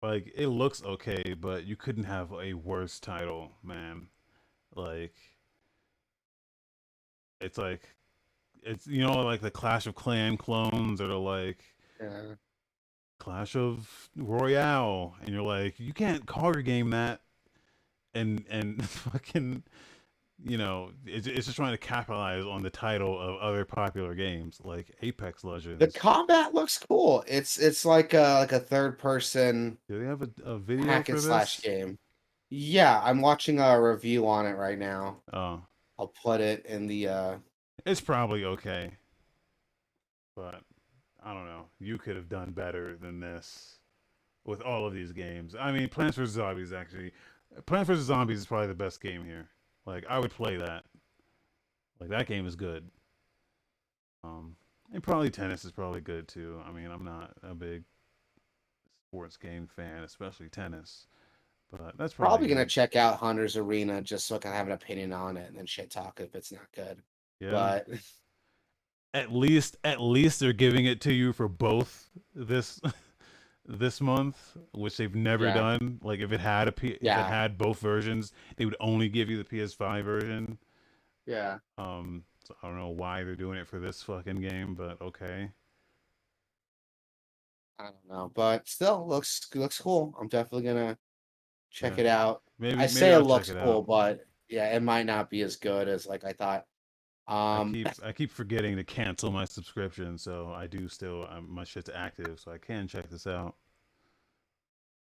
S1: Like it looks okay, but you couldn't have a worse title, man. Like it's like it's like the Clash of Clan clones that are like
S2: yeah.
S1: Clash of Royale, and you're like, you can't call your game that, and fucking it's just trying to capitalize on the title of other popular games like Apex
S2: The
S1: Legends.
S2: combat looks cool. It's like a third person
S1: Do they have a video
S2: hack and
S1: for
S2: slash
S1: this?
S2: game. Yeah, I'm watching a review on it right now.
S1: Oh,
S2: I'll put it in the
S1: it's probably okay, but I don't know. You could have done better than this with all of these games. I mean, Plants vs Zombies actually. Plants vs Zombies is probably the best game here. Like I would play that. Like that game is good. Um, and probably tennis is probably good too. I mean, I'm not a big sports game fan, especially tennis, but that's probably
S2: probably gonna
S1: good.
S2: check out Hunter's Arena just so I can have an opinion on it and then shit talk if it's not good.
S1: Yeah.
S2: But
S1: At least they're giving it to you for both this this month, which they've never
S2: yeah,
S1: done. Like if it
S2: yeah,
S1: had both versions, they would only give you the PS5 version.
S2: yeah.
S1: So I don't know why they're doing it for this fucking game, but okay.
S2: I don't know, but still looks cool. I'm definitely gonna check
S1: Yeah.
S2: it out. I
S1: Maybe
S2: say it
S1: I'll check
S2: looks
S1: it
S2: cool,
S1: out.
S2: but yeah, it might not be as good as like I thought. Um,
S1: I keep forgetting to cancel my subscription, so I do still my shit's active, so I can check this out.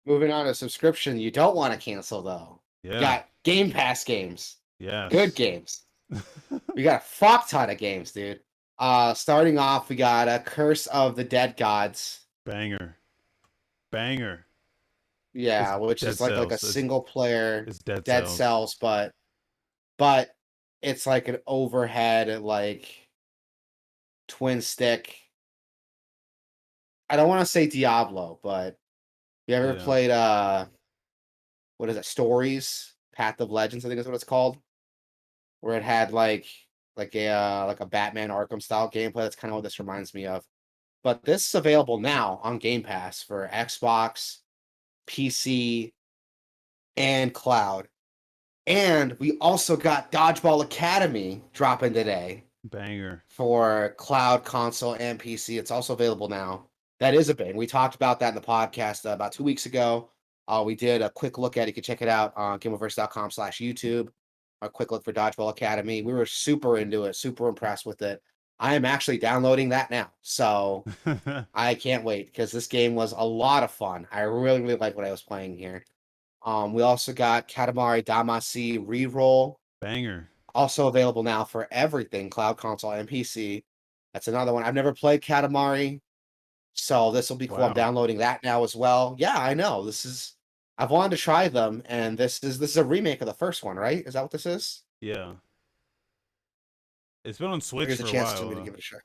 S2: Moving on to subscription, you don't want to cancel though. You
S1: Yeah.
S2: got Game Pass games, good
S1: Yes.
S2: games. We got a fuck ton of games, dude. Starting off, we got a Curse of the Dead Gods.
S1: Banger. Banger. It's
S2: Yeah, which
S1: Dead
S2: is like a
S1: Cells.
S2: single player
S1: It's Dead
S2: Dead
S1: Cells.
S2: Cells, but it's like an overhead like twin stick. I don't want to say Diablo, but you ever
S1: Yeah.
S2: played what is it? Stories, Path of Legends, I think is what it's called, where it had like a Batman Arkham style gameplay. That's kind of what this reminds me of. But this is available now on Game Pass for Xbox, PC, and cloud. And we also got Dodgeball Academy dropping today
S1: Banger.
S2: for cloud, console, and PC. It's also available now. That is a bang. We talked about that in the podcast about 2 weeks ago. We did a quick look at it. You can check it out on gameoverse.com/YouTube. A quick look for Dodgeball Academy. We were super into it, super impressed with it. I am actually downloading that now. So I can't wait because this game was a lot of fun. I really, really like what I was playing here. We also got Katamari Damacy Reroll,
S1: Banger.
S2: also available now for everything, cloud, console, and PC. That's another one. I've never played Katamari, so this will be cool. I'm
S1: Wow.
S2: downloading that now as well. Yeah, I know. I've wanted to try them, and this is a remake of the first one, right? Is that what this is?
S1: Yeah. It's been on Switch
S2: Here's a
S1: for a
S2: chance for me to
S1: while
S2: give it a try.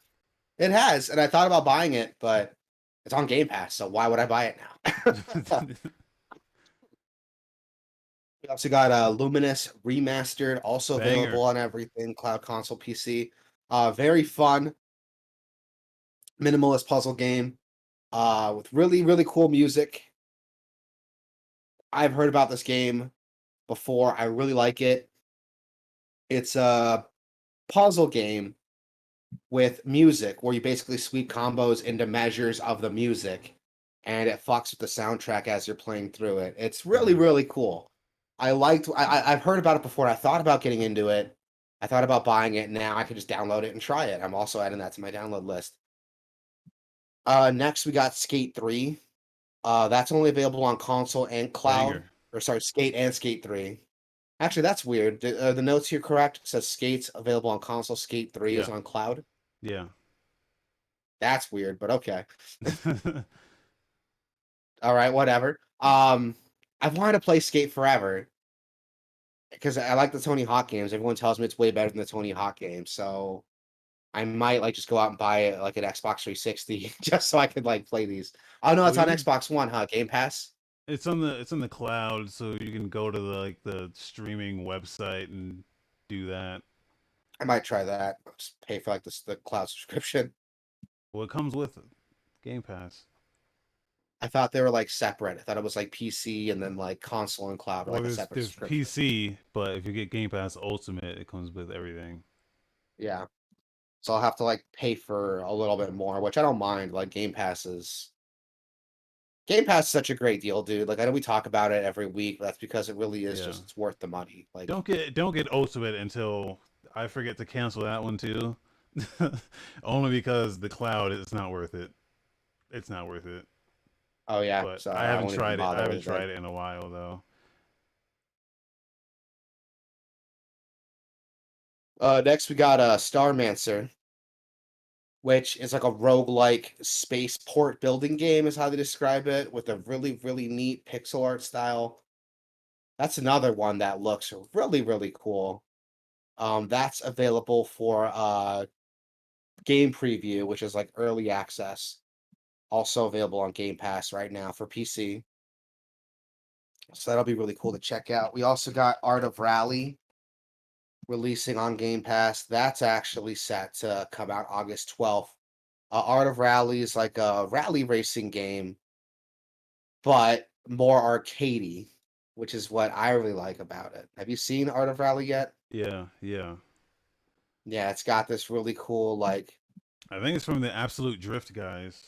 S2: It has, and I thought about buying it, but it's on Game Pass, so why would I buy it
S1: though.
S2: now? We also got Luminous Remastered, also available
S1: Banger.
S2: on everything, cloud, console, PC. Very fun, minimalist puzzle game with really, really cool music. I've heard about this game before. I really like it. It's a puzzle game with music where you basically sweep combos into measures of the music and it fucks with the soundtrack as you're playing through it. It's really,
S1: Nice.
S2: really cool. I've heard about it before. I thought about getting into it. I thought about buying it. Now I could just download it and try it. I'm also adding that to my download list. Next we got Skate 3. That's only available on console and cloud.
S1: Banger.
S2: Or sorry, Skate and Skate 3. Actually, that's weird. The notes here correct? It says Skate's available on console, Skate 3 is
S1: Yeah.
S2: on cloud.
S1: Yeah.
S2: That's weird, but okay. All right, whatever. I've wanted to play Skate forever because I like the Tony Hawk games. Everyone tells me it's way better than the Tony Hawk games, so I might like just go out and buy it like an Xbox 360 just so I could like play these. Oh no, it's
S1: Well,
S2: on
S1: you can.
S2: Xbox One, huh? Game Pass.
S1: It's on the cloud, so you can go to the streaming website and do that.
S2: I might try that. I'll just pay for like the cloud subscription.
S1: Well, it comes with Game Pass.
S2: I thought they were like separate. I thought it was like PC and then like console and cloud, or
S1: Well,
S2: like a
S1: there's
S2: separate
S1: there's
S2: subscription.
S1: PC, but if you get Game Pass Ultimate, it comes with everything.
S2: Yeah. So I'll have to like pay for a little bit more, which I don't mind. Like Game Pass is such a great deal, dude. Like I know we talk about it every week, but that's because it really is
S1: Yeah.
S2: just it's worth the money. Like,
S1: Don't get Ultimate until I forget to cancel that one too. Only because the cloud is not worth it. It's not worth it.
S2: oh yeah,
S1: But
S2: so
S1: I
S2: I
S1: haven't
S2: won't even
S1: tried it. I
S2: bother with
S1: haven't
S2: it then.
S1: tried it in a while though.
S2: Next we got Starmancer, which is like a roguelike spaceport building game, is how they describe it, with a really, really neat pixel art style. That's another one that looks really, really cool. That's available for game preview, which is like early access. Also available on Game Pass right now for PC. So that'll be really cool to check out. We also got Art of Rally releasing on Game Pass. That's actually set to come out August 12th. Art of Rally is like a rally racing game, but more arcadey, which is what I really like about it. Have you seen Art of Rally yet?
S1: Yeah, yeah.
S2: Yeah, it's got this really cool like.
S1: I think it's from the Absolute Drift guys,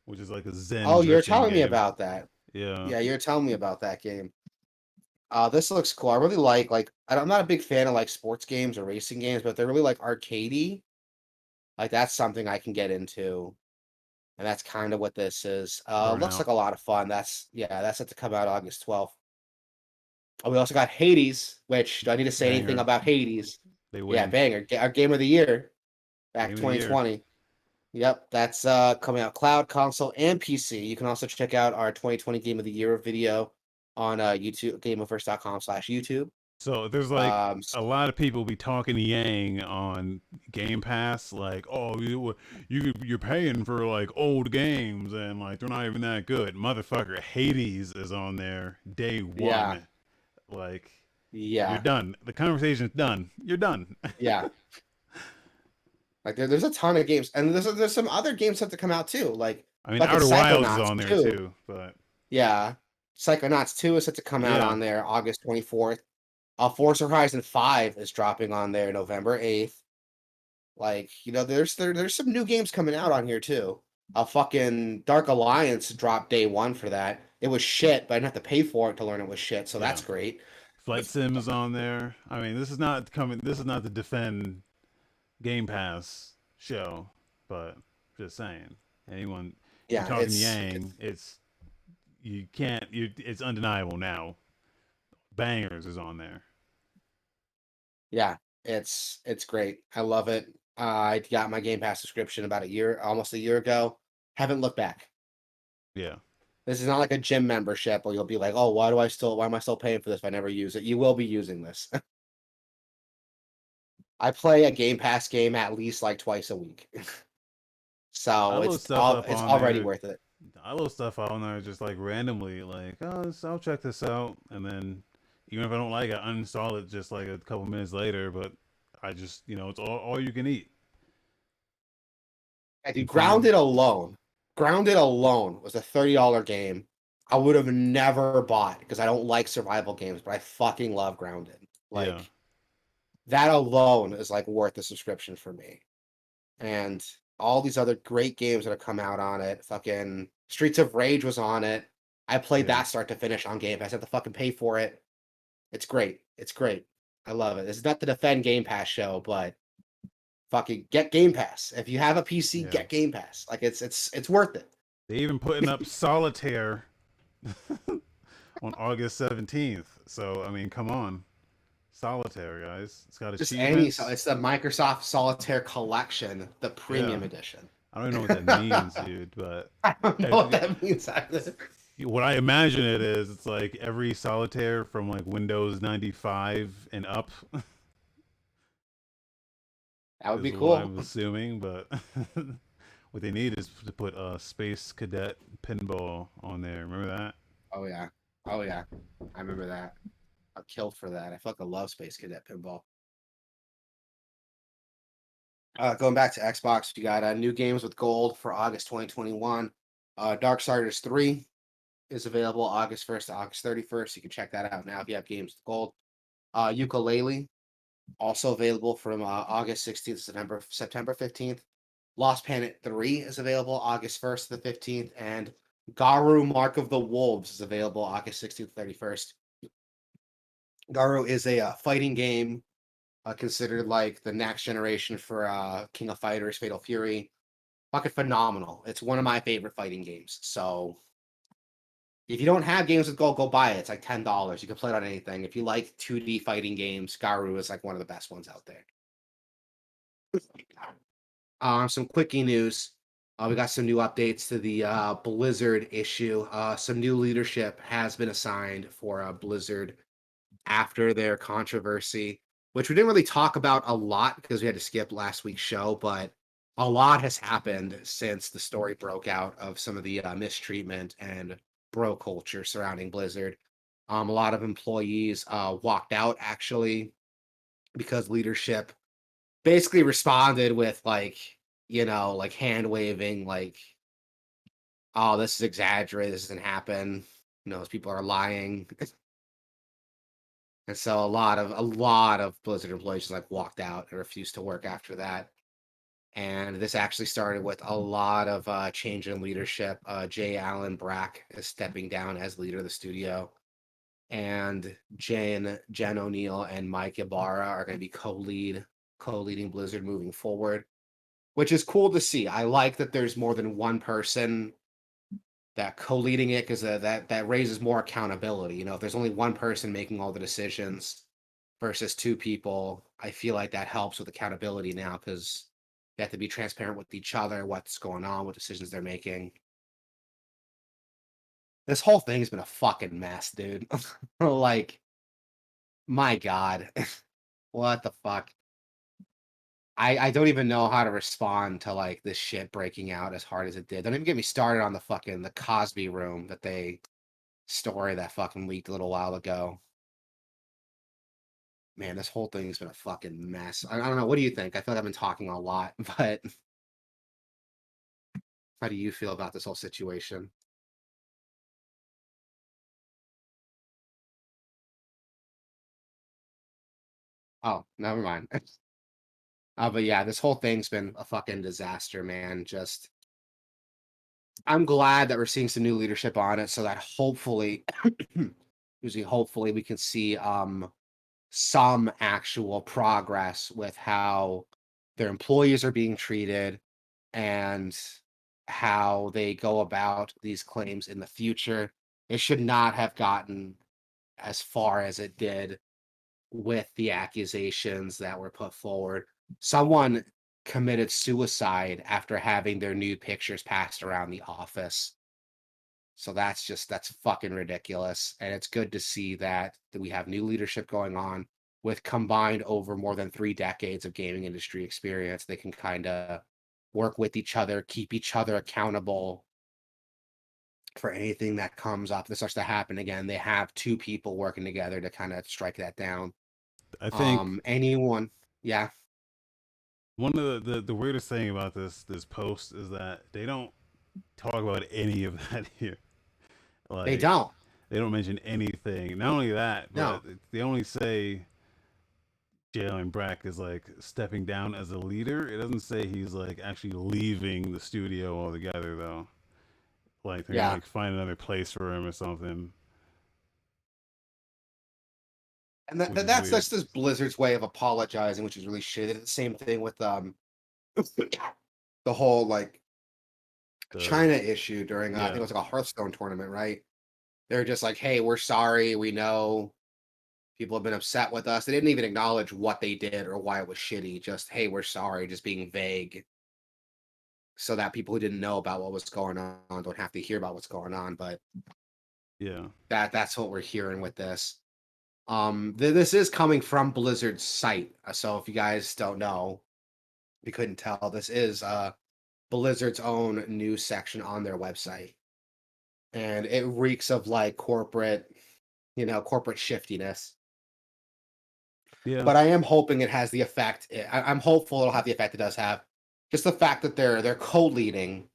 S1: which is like a Zen
S2: Oh, you're
S1: drifting
S2: telling me
S1: game.
S2: about that.
S1: Yeah.
S2: Yeah, you're telling me about that game. This looks cool. I really like I'm not a big fan of like sports games or racing games, but they're really like arcadey. Like that's something I can get into, and that's kind of what this is. Looks
S1: Burnout.
S2: like a lot of fun. That's set to come out August 12th. Oh, we also got Hades, which do I need to say anything
S1: Banger.
S2: about Hades?
S1: They
S2: Yeah,
S1: win.
S2: banger. Our game of the year. back
S1: Game of the year.
S2: 2020. Yep, that's coming out cloud, console, and PC. You can also check out our 2020 Game of the Year video on YouTube, gameoverse.com/YouTube.
S1: So there's like a lot of people be talking yang on Game Pass, like, oh, you're paying for like old games and like they're not even that good. Motherfucker, Hades is on there day
S2: Yeah,
S1: one. Like, you're
S2: yeah,
S1: done. The conversation's done. You're done.
S2: yeah. Like there's a ton of games, and there's some other games set to come out too. Like
S1: I mean,
S2: fucking
S1: Outer Wilds is
S2: Psychonauts
S1: on there
S2: 2.
S1: too, but
S2: Yeah, Psychonauts 2 is set to come out
S1: yeah,
S2: on there August 24th. Forza Horizon 5 is dropping on there November 8th. Like, there's some new games coming out on here too. A fucking Dark Alliance dropped day one for that. It was shit, but I didn't have to pay for it to learn it was shit, so
S1: yeah.
S2: that's great.
S1: Flight Sim is on there. I mean, this is not coming. This is not the defend Game Pass show, but just saying, anyone you're
S2: Yeah,
S1: talking
S2: it's
S1: Yang, it's you can't. It's undeniable now. Bangers is on there.
S2: yeah, it's great. I love it. I got my Game Pass subscription about almost a year ago. Haven't looked back.
S1: Yeah,
S2: This is not like a gym membership where you'll be like, "Oh, why am I still paying for this if I never use it?" You will be using this. I play a Game Pass game at least like twice a week.
S1: I
S2: So
S1: load stuff up
S2: it's
S1: on
S2: already
S1: there.
S2: worth it.
S1: I load stuff on there just like randomly, like, oh, I'll check this out, and then even if I don't like it, I uninstall it just like a couple minutes later. But I just, it's all you can eat.
S2: Yeah, dude,
S1: You find,
S2: Grounded alone was a $30 game. I would have never bought because I don't like survival games, but I fucking love Grounded.
S1: yeah,
S2: Like that alone is like worth the subscription for me. And all these other great games that have come out on it. Fucking Streets of Rage was on it. I played
S1: yeah,
S2: that start to finish on Game Pass. I had to fucking pay for it. It's great. It's great. I love it. This is not the defend Game Pass show, but fucking get Game Pass. If you have a PC,
S1: yeah.
S2: get Game Pass. Like it's worth it.
S1: They even putting up Solitaire on August 17th. So I mean, come on, Solitaire, guys. It's got achievements.
S2: It's the Microsoft Solitaire Collection, the
S1: Yeah,
S2: premium edition.
S1: I don't even know what that means, dude. But
S2: I don't know what
S1: if,
S2: that means either.
S1: what I imagine it is, it's like every Solitaire from like Windows 95 and up
S2: That would
S1: is
S2: be
S1: what
S2: cool.
S1: I'm assuming. But what they need is to put Space Cadet Pinball on there. Remember that?
S2: Oh yeah. Oh yeah. I remember that. I killed for that. I fucking love Space Cadet Pinball. Going back to Xbox, we got new games with gold for August 2021. Darksiders 3 is available August 1st to August 31st. You can check that out now if you have games with gold. Ukulele, also available from August 16th to September 15th. Lost Planet 3 is available August 1st to the 15th. And Garu Mark of the Wolves is available August 16th to 31st. Garu is a fighting game considered like the next generation for King of Fighters, Fatal Fury. Fucking phenomenal. It's one of my favorite fighting games. So if you don't have games with gold, go buy it. It's like $10. You can play it on anything. If you like 2D fighting games, Garu is like one of the best ones out there. Some quickie news. We got some new updates to the Blizzard issue. Some new leadership has been assigned for Blizzard after their controversy, which we didn't really talk about a lot because we had to skip last week's show, but a lot has happened since the story broke out of some of the mistreatment and bro culture surrounding Blizzard. A lot of employees walked out actually because leadership basically responded with like, like hand waving, like, oh, this is exaggerated, this doesn't happen. Those people are lying. And so a lot of Blizzard employees just, like walked out and refused to work after that. And this actually started with a lot of change in leadership. Jay Allen Brack is stepping down as leader of the studio, and Jen O'Neill and Mike Ibarra are going to be co-leading Blizzard moving forward, which is cool to see. I like that there's more than one person that co-leading it because that raises more accountability. If there's only one person making all the decisions versus two people, I feel like that helps with accountability now because They have to be transparent with each other, what's going on, what decisions they're making. This whole thing's been a fucking mess, dude. Like, my God. What the fuck? I don't even know how to respond to like this shit breaking out as hard as it did. Don't even get me started on the Cosby room story that fucking leaked a little while ago. Man, this whole thing's been a fucking mess. I don't know. What do you think? I feel like I've been talking a lot, but how do you feel about this whole situation? Oh, never mind. But yeah, this whole thing's been a fucking disaster, man. Just I'm glad that we're seeing some new leadership on it so that hopefully excuse me, hopefully we can see some actual progress with how their employees are being treated and how they go about these claims in the future. It should not have gotten as far as it did with the accusations that were put forward. Someone committed suicide after having their nude pictures passed around the office. So that's fucking ridiculous. And it's good to see that we have new leadership going on with combined over more than 3 decades of gaming industry experience. They can kind of work with each other, keep each other accountable for anything that comes up that starts to happen again. They have two people working together to kind of strike that down.
S1: I think
S2: Anyone, yeah,
S1: one of the weirdest thing about this post is that they don't talk about any of that here.
S2: they
S1: Like
S2: don't.
S1: they don't mention anything. Not only that, but
S2: No,
S1: they only say Jalen Brack is like stepping down as a leader. It doesn't say he's like actually leaving the studio altogether though. Like they're gonna
S2: yeah.
S1: like find another place for him or something,
S2: And
S1: which is
S2: that's
S1: weird.
S2: just this Blizzard's way of apologizing, which is really shitty. They did the same thing with the whole like
S1: The
S2: China issue during I think
S1: yeah
S2: it was like a Hearthstone tournament, right? They're just like, "Hey, we're sorry. We know people have been upset with us." They didn't even acknowledge what they did or why it was shitty. Just, "Hey, we're sorry," just being vague so that people who didn't know about what was going on don't have to hear about what's going on. But
S1: yeah
S2: that's what we're hearing with this. This is coming from Blizzard's site. So if you guys don't know, you couldn't tell, this is Blizzard's own news section on their website. And it reeks of like corporate shiftiness.
S1: yeah
S2: But I am hoping it has the effect. I'm hopeful it'll have the effect it does have. Just the fact that they're co-leading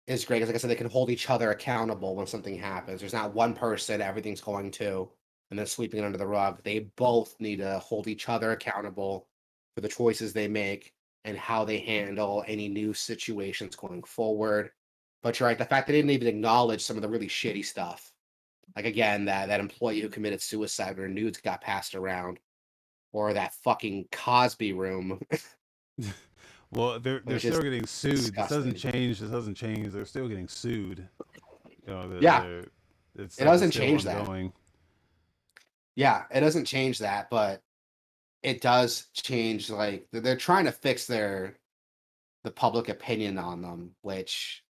S2: is great. 'Cause like I said, they can hold each other accountable when something happens. There's not one person everything's going to and then sweeping it under the rug. They both need to hold each other accountable for the choices they make and how they handle any new situations going forward. But you're right, the fact they didn't even acknowledge some of the really shitty stuff. Like again, that employee who committed suicide or nudes got passed around, or that fucking Cosby room,
S1: well they're
S2: which
S1: still
S2: is
S1: getting sued. This doesn't
S2: disgusting.
S1: change. This doesn't change. They're still getting sued. You know
S2: Yeah,
S1: the
S2: it
S1: stuff is
S2: doesn't
S1: still
S2: change that.
S1: ongoing.
S2: Yeah, it doesn't change that, but it does change, like, they're trying to fix the public opinion on them, which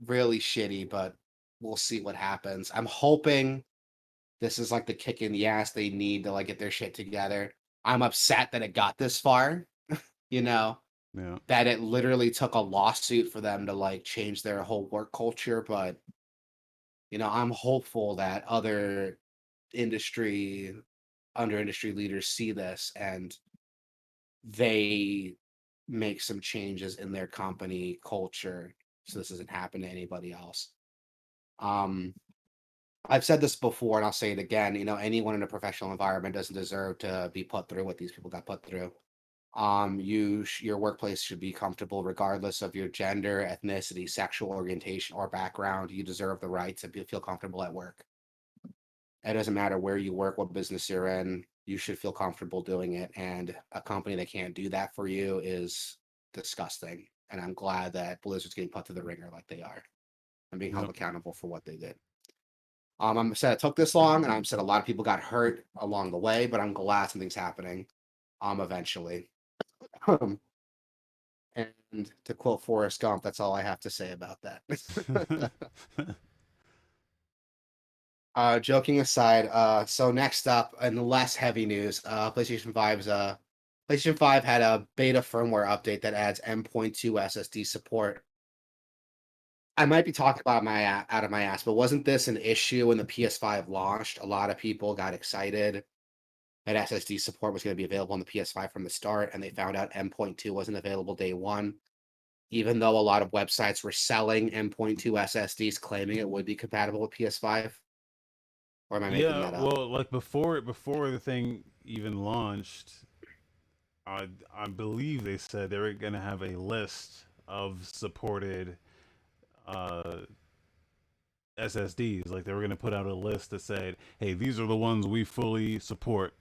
S2: really shitty, but we'll see what happens. I'm hoping this is like the kick in the ass they need to like get their shit together. I'm upset that it got this far, you know,
S1: Yeah
S2: that it literally took a lawsuit for them to like change their whole work culture, but I'm hopeful that other industry under industry leaders see this and they make some changes in their company culture so this doesn't happen to anybody else. Um, I've said this before and I'll say it again. Anyone in a professional environment doesn't deserve to be put through what these people got put through. Your workplace should be comfortable regardless of your gender, ethnicity, sexual orientation, or background. You deserve the right to feel comfortable at work. It doesn't matter where you work, what business you're in, you should feel comfortable doing it. And a company that can't do that for you is disgusting. And I'm glad that Blizzard's getting put to the ringer like they are and being held
S1: yep
S2: accountable for what they did. I'm upset it took this long, and I'm upset a lot of people got hurt along the way, but I'm glad something's happening eventually. And to quote Forrest Gump, that's all I have to say about that. Joking aside, so next up, in less heavy news, PlayStation 5 had a beta firmware update that adds M.2 SSD support. I might be talking about out of my ass, but wasn't this an issue when the PS5 launched? A lot of people got excited that SSD support was going to be available on the PS5 from the start, and they found out M.2 wasn't available day one, even though a lot of websites were selling M.2 SSDs claiming it would be compatible with PS5. Or am I making
S1: Yeah,
S2: that up?
S1: well, like before the thing even launched, I believe they said they were gonna have a list of supported uh, SSDs. Like they were gonna put out a list that said, "Hey, these are the ones we fully support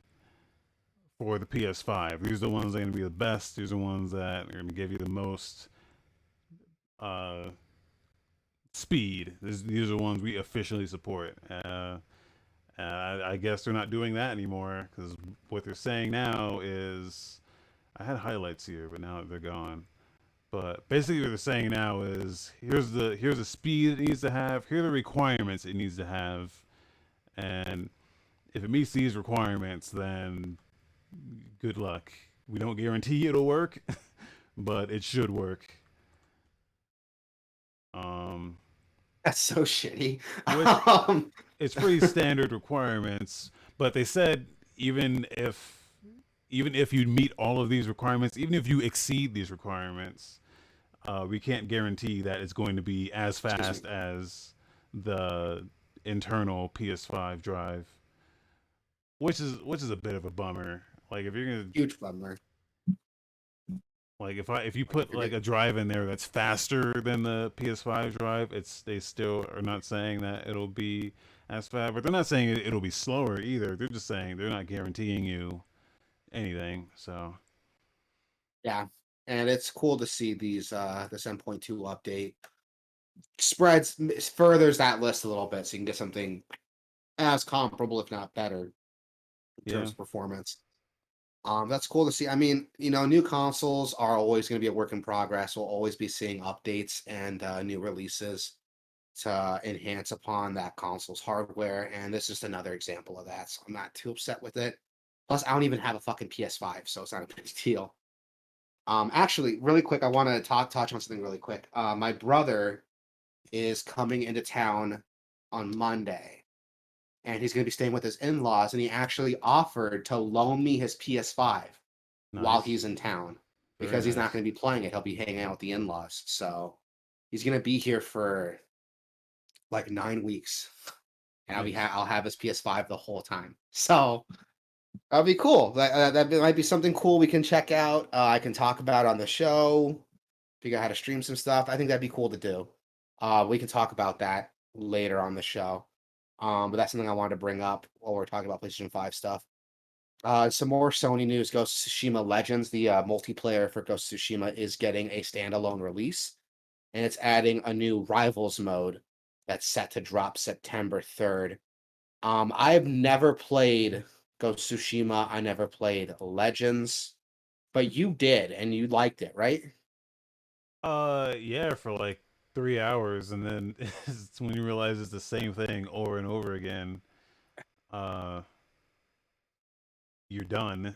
S1: for the PS5. These are the ones that are gonna be the best. These are the ones that are gonna give you the most uh, speed. These are the ones we officially support." I guess they're not doing that anymore because what they're saying now is I had highlights here, but now they're gone. But basically, what they're saying now is here's the speed it needs to have. Here are the requirements it needs to have, and if it meets these requirements, then good luck. We don't guarantee it'll work, but it should work. Um,
S2: That's so shitty.
S1: which
S2: Um,
S1: it's pretty standard requirements, but they said even if you meet all of these requirements, even if you exceed these requirements, we can't guarantee that it's going to be as
S2: excuse me.
S1: fast as the internal PS5 drive, which is a bit of a bummer. Like if you're gonna
S2: Huge bummer.
S1: like if you
S2: Like if
S1: put
S2: you're
S1: like
S2: good.
S1: a drive in there that's faster than the PS5 drive, they still are not saying that it'll be as fast, but they're not saying it'll be slower either. They're just saying they're not guaranteeing you anything. So
S2: Yeah. And it's cool to see this M.2 update spreads furthers that list a little bit so you can get something as comparable, if not better, in
S1: yeah,
S2: terms of performance. That's cool to see. I mean, new consoles are always going to be a work in progress. We'll always be seeing updates and new releases to enhance upon that console's hardware, and this is just another example of that. So I'm not too upset with it. Plus, I don't even have a fucking PS5, so it's not a big deal. Actually, really quick, I want to touch on something really quick. My brother is coming into town on Monday, and he's going to be staying with his in-laws, and he actually offered to loan me his PS5 while
S1: nice,
S2: he's in town
S1: very
S2: because he's not
S1: nice.
S2: going to be playing it. He'll be hanging out with the in-laws, so he's going to be here for like 9 weeks, and
S1: Nice.
S2: I'll have his PS5 the whole time. So that'll be cool. That might be something cool we can check out. I can talk about on the show. Figure out how to stream some stuff. I think that'd be cool to do. We can talk about that later on the show. But that's something I wanted to bring up while we're talking about PlayStation 5 stuff. Some more Sony news. Ghost of Tsushima Legends, the multiplayer for Ghost of Tsushima, is getting a standalone release, and it's adding a new Rivals mode that's set to drop September 3rd. I've never played Ghost of Tsushima. I never played Legends, but you did, and you liked it, right?
S1: Yeah, for like 3 hours, and then it's when you realize it's the same thing over and over again. Uh, you're done,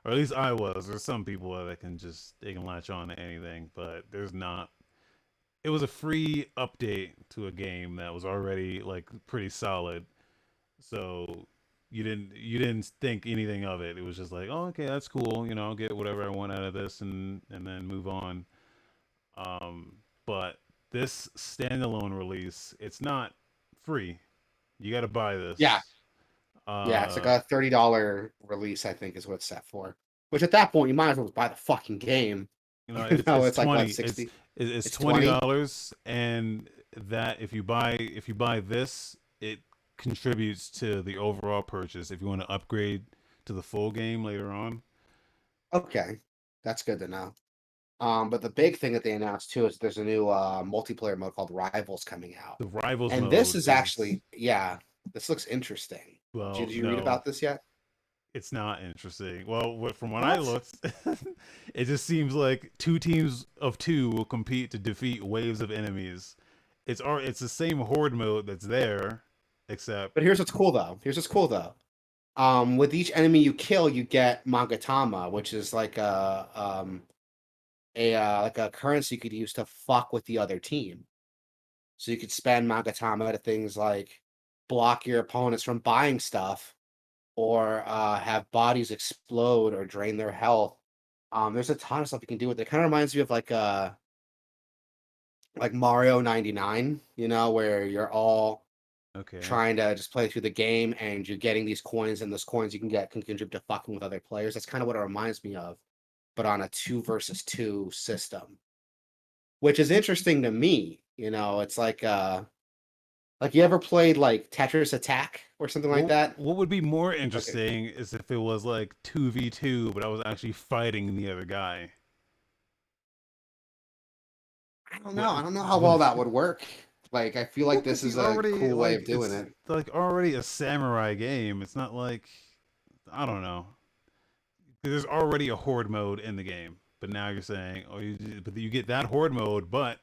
S1: or at least I was. There's some people that they can latch on to anything, but there's not. It was a free update to a game that was already like pretty solid, so you didn't think anything of it. It was just like, oh, okay, that's cool. I'll get whatever I want out of this, and then move on. Um, but this standalone release, it's not free. You got to buy
S2: Yeah,
S1: this.
S2: yeah, it's like
S1: Uh,
S2: a $30 release, I think, is what it's set for. Which at that point, you might as well just buy the fucking game. Even
S1: it's
S2: though
S1: it's
S2: it's like what,
S1: 20.
S2: 60?
S1: It's
S2: It's
S1: twenty
S2: 20?
S1: dollars, and that if you buy this, it contributes to the overall purchase. If you want to upgrade to the full game later on,
S2: Okay. That's good to know. But the big thing that they announced too is there's a new multiplayer mode called Rivals coming out.
S1: the rivals
S2: And this
S1: mode
S2: is
S1: is
S2: actually, yeah, this looks interesting.
S1: well,
S2: Did you read
S1: no,
S2: about this yet?
S1: It's not interesting. Well, from when I
S2: What?
S1: looked, it just seems like two teams of two will compete to defeat waves of enemies. It's the same horde mode that's there, except
S2: But here's what's cool though. Here's what's cool though. With each enemy you kill, you get Magatama, which is like a currency you could use to fuck with the other team. So you could spend Magatama to things like block your opponents from buying stuff, or have bodies explode or drain their health. There's a ton of stuff you can do with it. It kind of reminds me of like Mario 99, where you're all
S1: okay.
S2: trying to just play through the game and you're getting these coins, and those coins you can get can contribute to fucking with other players. That's kind of what it reminds me of, but on a two versus two system, which is interesting to me. It's like you ever played like Tetris Attack or something like that?
S1: What would be more
S2: Okay.
S1: interesting is if it was like 2v2, but I was actually fighting the other guy.
S2: I don't know.
S1: What?
S2: I don't know how well that would work. Like, I feel
S1: Well,
S2: like this
S1: because
S2: is
S1: you
S2: a
S1: already
S2: cool way
S1: like
S2: of doing
S1: it's
S2: it.
S1: like already a samurai game. It's not like I don't know. There's already a horde mode in the game, but now you're saying, oh, but you get that horde mode, but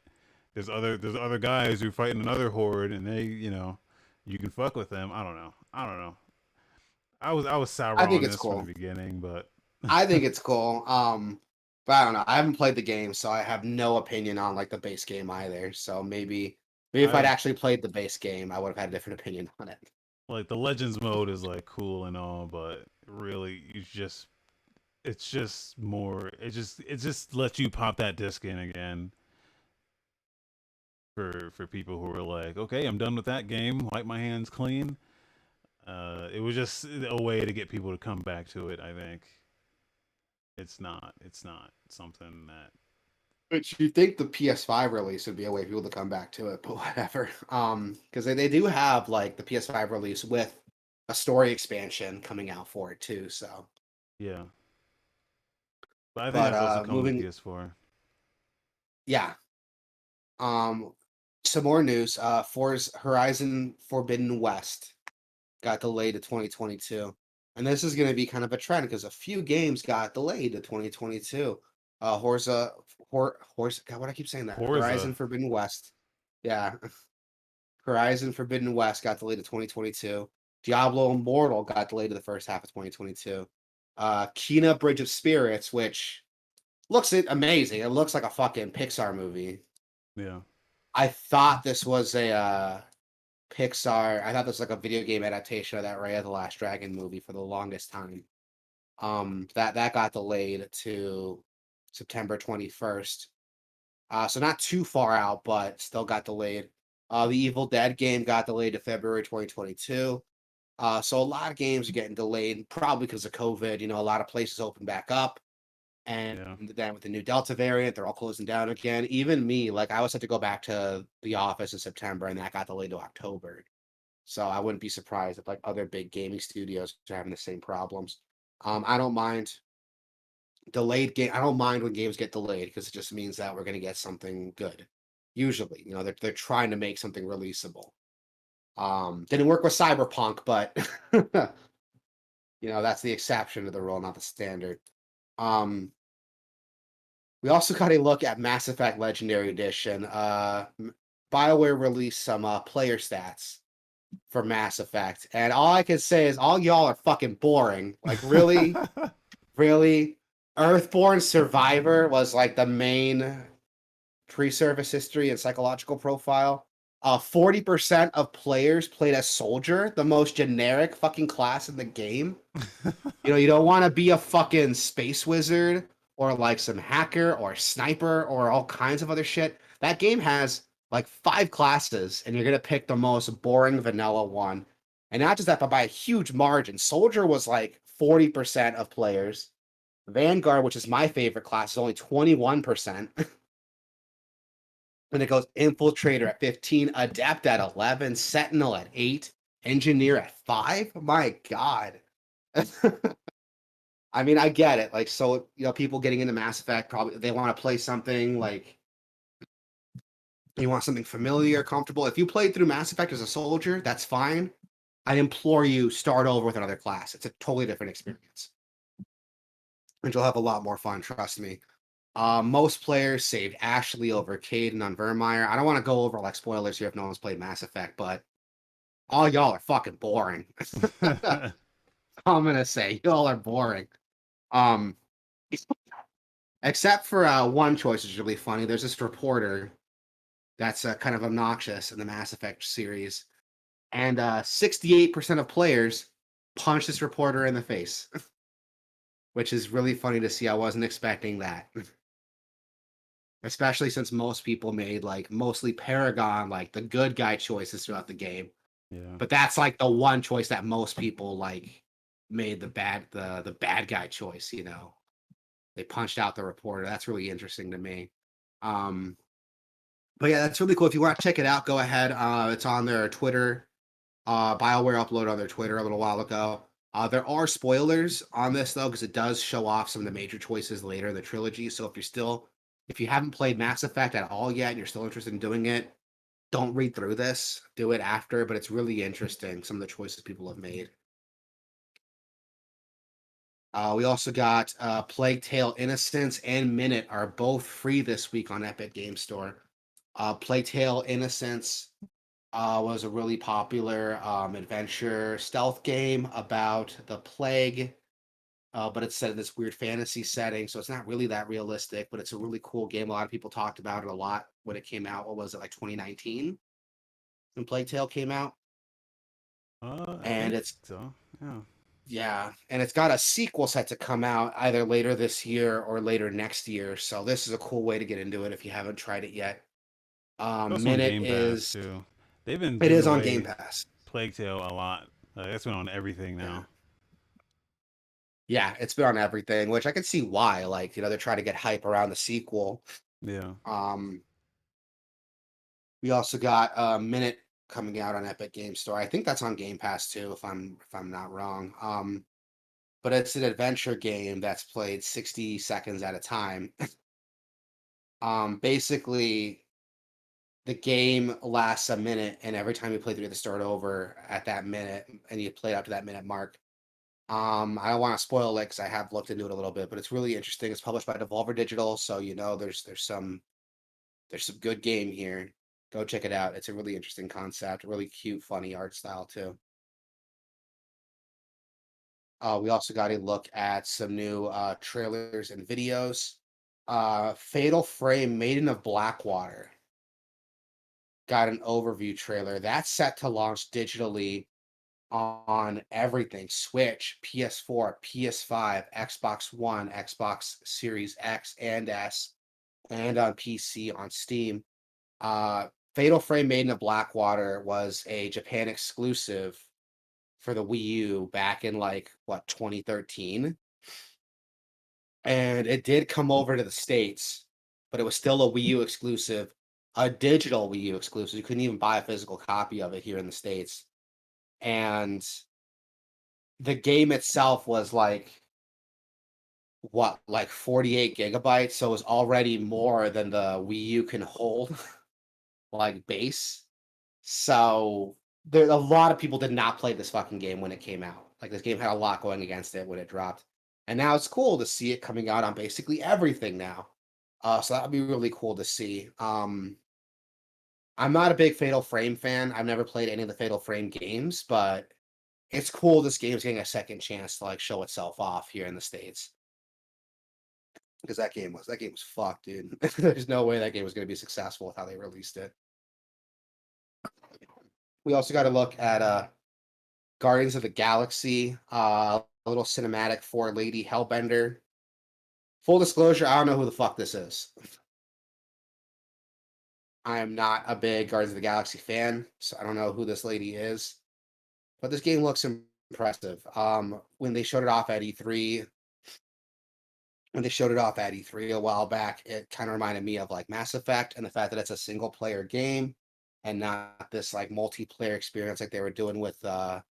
S1: there's other guys who fight in another horde, and you can fuck with them. I don't know. I don't know. I was sour
S2: I think
S1: on
S2: it's
S1: this from the
S2: cool.
S1: beginning, but
S2: I think it's cool. But I don't know. I haven't played the game, so I have no opinion on like the base game either. So maybe if I'd
S1: I
S2: actually played the base game, I would have had a different opinion on it.
S1: like the Legends mode is like cool and all, but really, it's just more. It just lets you pop that disc in again for people who are like, okay, I'm done with that game. Wipe my hands clean. It was just a way to get people to come back to it. I think it's not something that.
S2: Which you think the PS5 release would be a way for people to come back to it, but whatever. Because they do have like the PS5 release with a story expansion coming out for it too. So,
S1: Yeah, but I think
S2: but
S1: that's also coming to
S2: moving,
S1: PS4.
S2: yeah. Um, some more news. Forza Horizon Forbidden West got delayed to 2022. And this is going to be kind of a trend because a few games got delayed to 2022. Horza, Horse, God, what do I keep saying that?
S1: Forza.
S2: Horizon Forbidden West. Yeah. Horizon Forbidden West got delayed to 2022. Diablo Immortal got delayed to the first half of 2022. Kena Bridge of Spirits, which looks amazing. It looks like a fucking Pixar movie.
S1: Yeah.
S2: I thought this was a Pixar. I thought this was like a video game adaptation of that Raya the Last Dragon movie for the longest time. That got delayed to September 21st. So not too far out, but still got delayed. The Evil Dead game got delayed to February 2022. So a lot of games are getting delayed, probably because of COVID. A lot of places open back up. And
S1: Yeah.
S2: then with the new Delta variant, they're all closing down again. Even me, like I was set to go back to the office in September, and that got delayed to October. So I wouldn't be surprised if like other big gaming studios are having the same problems. I don't mind delayed game. I don't mind when games get delayed because it just means that we're going to get something good. Usually, they're trying to make something releasable. Didn't work with Cyberpunk, but that's the exception to the rule, not the standard. Um, we also got a look at Mass Effect Legendary Edition. BioWare released some player stats for Mass Effect, and all I can say is all y'all are fucking boring. Like, really, really, Earthborn Survivor was like the main pre-service history and psychological profile. 40% of players played as soldier, the most generic fucking class in the game. You don't want to be a fucking space wizard or like some hacker or sniper or all kinds of other shit. That game has like 5 classes, and you're gonna pick the most boring vanilla one. And not just that, but by a huge margin. Soldier was like 40% of players. Vanguard, which is my favorite class, is only 21%. And it goes Infiltrator at 15, Adept at 11, Sentinel at 8, Engineer at 5. My God. I mean, I get it. Like, so people getting into Mass Effect probably they want to play something like you want something familiar, comfortable. If you played through Mass Effect as a soldier, that's fine. I implore you, start over with another class. It's a totally different experience. And you'll have a lot more fun, trust me. Most players saved Ashley over Caden on Vermeer. I don't want to go over like spoilers here if no one's played Mass Effect, but all y'all are fucking boring. I'm gonna say y'all are boring. Um, except for one choice, which is really funny. There's this reporter that's kind of obnoxious in the Mass Effect series, and 68% of players punch this reporter in the face, which is really funny to see. I wasn't expecting that. Especially since most people made like mostly Paragon, like the good guy choices throughout the game.
S1: Yeah.
S2: But that's like the one choice that most people like made the bad guy choice, you know. They punched out the reporter. That's really interesting to me. Um but yeah, that's really cool. If you want to check it out, go ahead. It's on their Twitter. BioWare uploaded on their Twitter a little while ago. There are spoilers on this though, because it does show off some of the major choices later in the trilogy. So if you haven't played Mass Effect at all yet and you're still interested in doing it, don't read through this. Do it after, but it's really interesting, some of the choices people have made. We also got Plague Tale Innocence and Minute are both free this week on Epic Game Store. Plague Tale Innocence was a really popular adventure stealth game about the plague, but it's set in this weird fantasy setting, so it's not really that realistic, but it's a really cool game. A lot of people talked about it a lot when it came out. What was it, like 2019 when Plague Tale came out?
S1: I
S2: And
S1: think
S2: it's
S1: so. Yeah.
S2: Yeah, and it's got a sequel set to come out either later this year or later next year. So this is a cool way to get into it if you haven't tried it yet.
S1: It's also on
S2: Minute
S1: Game Pass
S2: is
S1: too. They've been
S2: it
S1: giving
S2: is on Game
S1: away
S2: Pass.
S1: Plague Tale a lot. That's been on everything
S2: Yeah.
S1: now.
S2: Yeah, it's been on everything, which I can see why. Like, they're trying to get hype around the sequel.
S1: Yeah.
S2: Um, we also got Minute coming out on Epic Game Store. I think that's on Game Pass too, if I'm not wrong. But it's an adventure game that's played 60 seconds at a time. Basically, the game lasts a minute, and every time you play through, you have to start over at that minute, and you play it up to that minute mark. I don't want to spoil it because I have looked into it a little bit, but it's really interesting. It's published by Devolver Digital, so there's some good game here. Go check it out. It's a really interesting concept, really cute, funny art style too. We also got a look at some new trailers and videos. Fatal Frame Maiden of Blackwater got an overview trailer. That's set to launch digitally on everything: Switch, PS4, PS5, Xbox One, Xbox Series X and S, and on PC on Steam. Fatal Frame Maiden of Blackwater was a Japan exclusive for the Wii U back in like what 2013, and it did come over to the States, but it was still a Wii U exclusive, a digital Wii U exclusive. You couldn't even buy a physical copy of it here in the States. And the game itself was like 48 gigabytes, so it was already more than the Wii U can hold, like base. So there a lot of people did not play this fucking game when it came out. Like this game had a lot going against it when it dropped. And now it's cool to see it coming out on basically everything now. So that would be really cool to see. I'm not a big Fatal Frame fan. I've never played any of the Fatal Frame games, but it's cool this game's getting a second chance to like show itself off here in the States. Because that game was fucked, dude. There's no way that game was going to be successful with how they released it. We also got to look at Guardians of the Galaxy, a little cinematic for Lady Hellbender. Full disclosure, I don't know who the fuck this is. I am not a big Guardians of the Galaxy fan, so I don't know who this lady is. But this game looks impressive. When they showed it off at E3, a while back, it kind of reminded me of like Mass Effect and the fact that it's a single player game and not this like multiplayer experience like they were doing with the